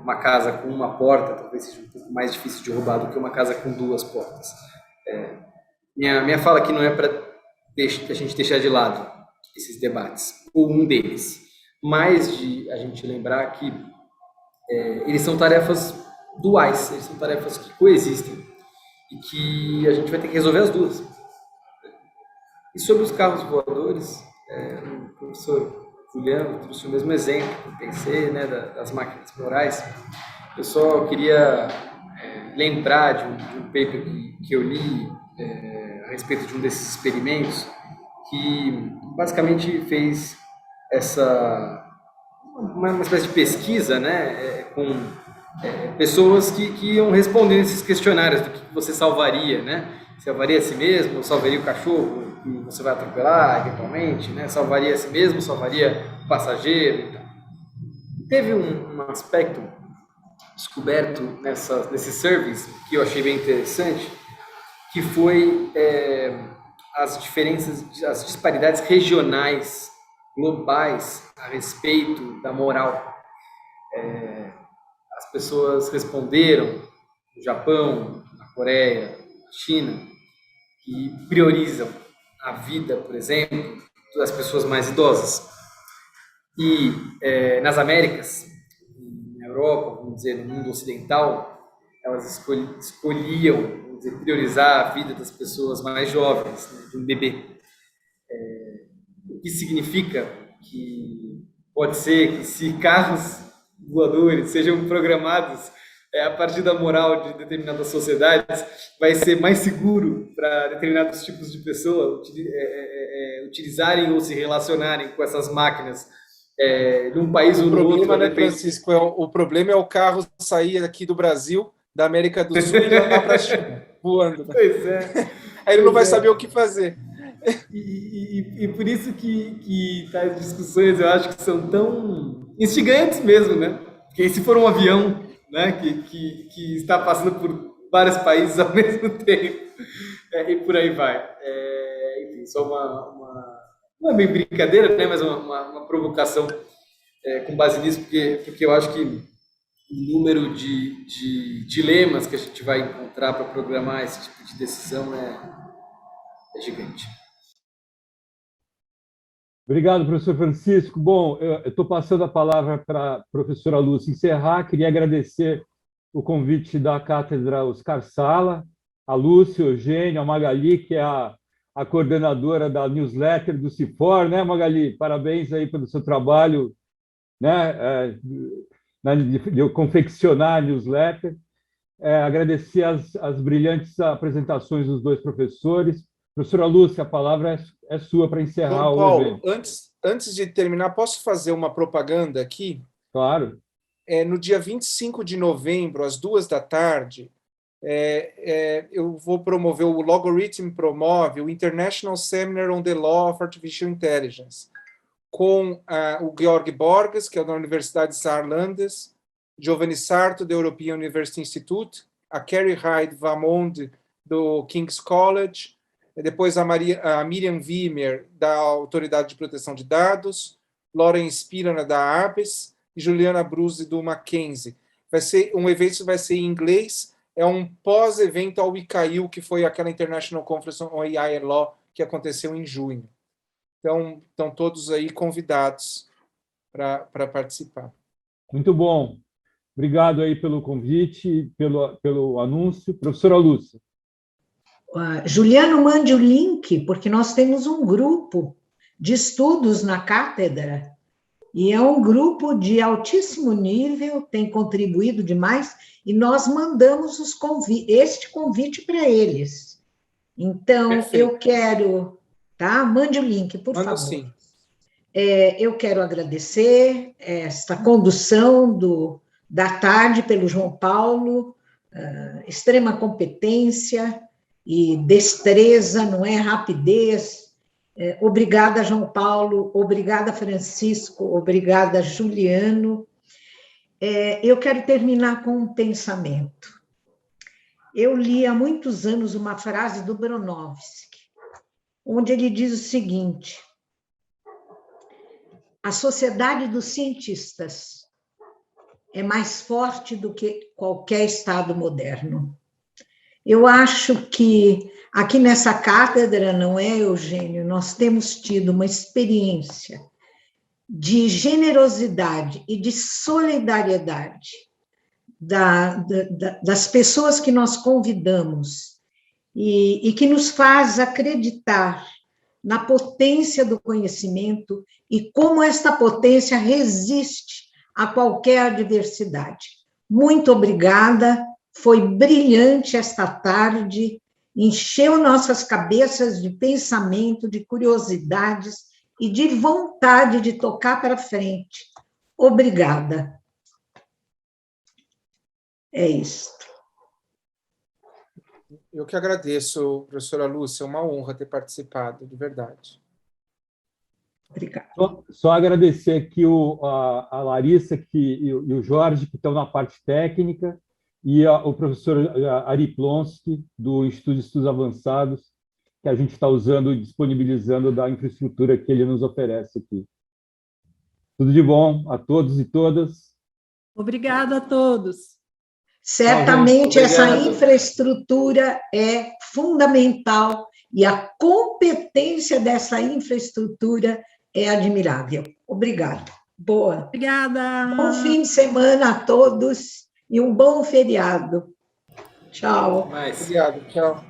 Uma casa com uma porta talvez seja um pouco mais difícil de roubar do que uma casa com duas portas. Minha fala aqui não é para a gente deixar de lado esses debates, ou um deles, mas de a gente lembrar que eles são tarefas duais, eles são tarefas que coexistem e que a gente vai ter que resolver as duas. E sobre os carros voadores, o professor Juliano trouxe o mesmo exemplo que eu pensei, né, das máquinas neurais. Eu só queria lembrar de um paper que eu li a respeito de um desses experimentos, que basicamente fez uma espécie de pesquisa, né, com pessoas que iam respondendo esses questionários do que você salvaria, né? Salvaria a si mesmo, salvaria o cachorro que você vai atropelar eventualmente, né? Salvaria a si mesmo, salvaria o passageiro. Então. Teve um aspecto descoberto nesse service que eu achei bem interessante, que foi as disparidades regionais, globais, a respeito da moral. As pessoas responderam, no Japão, na Coreia, na China, que priorizam a vida, por exemplo, das pessoas mais idosas. E nas Américas, na Europa, vamos dizer, no mundo ocidental, elas escolhiam, vamos dizer, priorizar a vida das pessoas mais jovens, né, de um bebê. O que significa que pode ser que se carros voadores sejam programados a partir da moral de determinadas sociedades, vai ser mais seguro para determinados tipos de pessoas utilizarem ou se relacionarem com essas máquinas num país ou no outro. Né, Francisco, o problema é o carro sair aqui do Brasil, da América do Sul e lá para a China, voando. Né? Pois é. Aí ele não vai saber o que fazer. E por isso que tais discussões eu acho que são tão instigantes mesmo, né? Porque se for um avião, né, que está passando por vários países ao mesmo tempo, e por aí vai. Enfim, só não é bem brincadeira, né, mas uma provocação com base nisso, porque eu acho que o número de dilemas que a gente vai encontrar para programar esse tipo de decisão é gigante. Obrigado, professor Francisco. Bom, eu estou passando a palavra para a professora Lúcia encerrar. Queria agradecer o convite da Cátedra Oscar Sala, a Lúcia, o Eugênio, a Magali, que é a coordenadora da newsletter do CIFOR, né, Magali? Parabéns aí pelo seu trabalho, né, de confeccionar a newsletter. Agradecer as brilhantes apresentações dos dois professores. Professora Lúcia, a palavra é sua para encerrar o evento. Antes de terminar, posso fazer uma propaganda aqui? Claro. No dia 25 de novembro, às 2h, eu vou promover, o Logarithm promove o International Seminar on the Law of Artificial Intelligence, com o Georg Borges, que é da Universidade Saarlandes, Giovanni Sarto, do European University Institute, a Carrie Hyde Vamond, do King's College, depois a Miriam Wiemer, da Autoridade de Proteção de Dados, Lauren Spirana, da ABES, e Juliana Bruzi, do Mackenzie. Um evento que vai ser em inglês, é um pós-evento ao ICAIL, que foi aquela International Conference on AI and Law, que aconteceu em junho. Então, estão todos aí convidados para participar. Muito bom. Obrigado aí pelo convite, pelo anúncio. Professora Lúcia. Juliano, mande o link, porque nós temos um grupo de estudos na cátedra, e é um grupo de altíssimo nível, tem contribuído demais, e nós mandamos este convite para eles. Então, Perfeito. eu quero... Tá? Mande o link, por Manda favor. sim. Eu quero agradecer esta condução da tarde pelo João Paulo, extrema competência e destreza, não é? Rapidez. Obrigada, João Paulo, obrigada, Francisco, obrigada, Juliano. Eu quero terminar com um pensamento. Eu li há muitos anos uma frase do Bronowski, onde ele diz o seguinte: a sociedade dos cientistas é mais forte do que qualquer Estado moderno. Eu acho que aqui nessa cátedra, não é, Eugênio, nós temos tido uma experiência de generosidade e de solidariedade das pessoas que nós convidamos e que nos faz acreditar na potência do conhecimento e como esta potência resiste a qualquer adversidade. Muito obrigada, foi brilhante esta tarde, encheu nossas cabeças de pensamento, de curiosidades e de vontade de tocar para frente. Obrigada. É isso. Eu que agradeço, professora Lúcia, é uma honra ter participado, de verdade. Obrigada. Só agradecer aqui a Larissa e o Jorge, que estão na parte técnica, e o professor Ari Plonsky, do Instituto de Estudos Avançados, que a gente está usando e disponibilizando da infraestrutura que ele nos oferece aqui. Tudo de bom a todos e todas. Obrigada a todos. Certamente essa infraestrutura é fundamental e a competência dessa infraestrutura é admirável. Obrigada. Boa. Obrigada. Bom fim de semana a todos e um bom feriado. Tchau. Obrigado, tchau.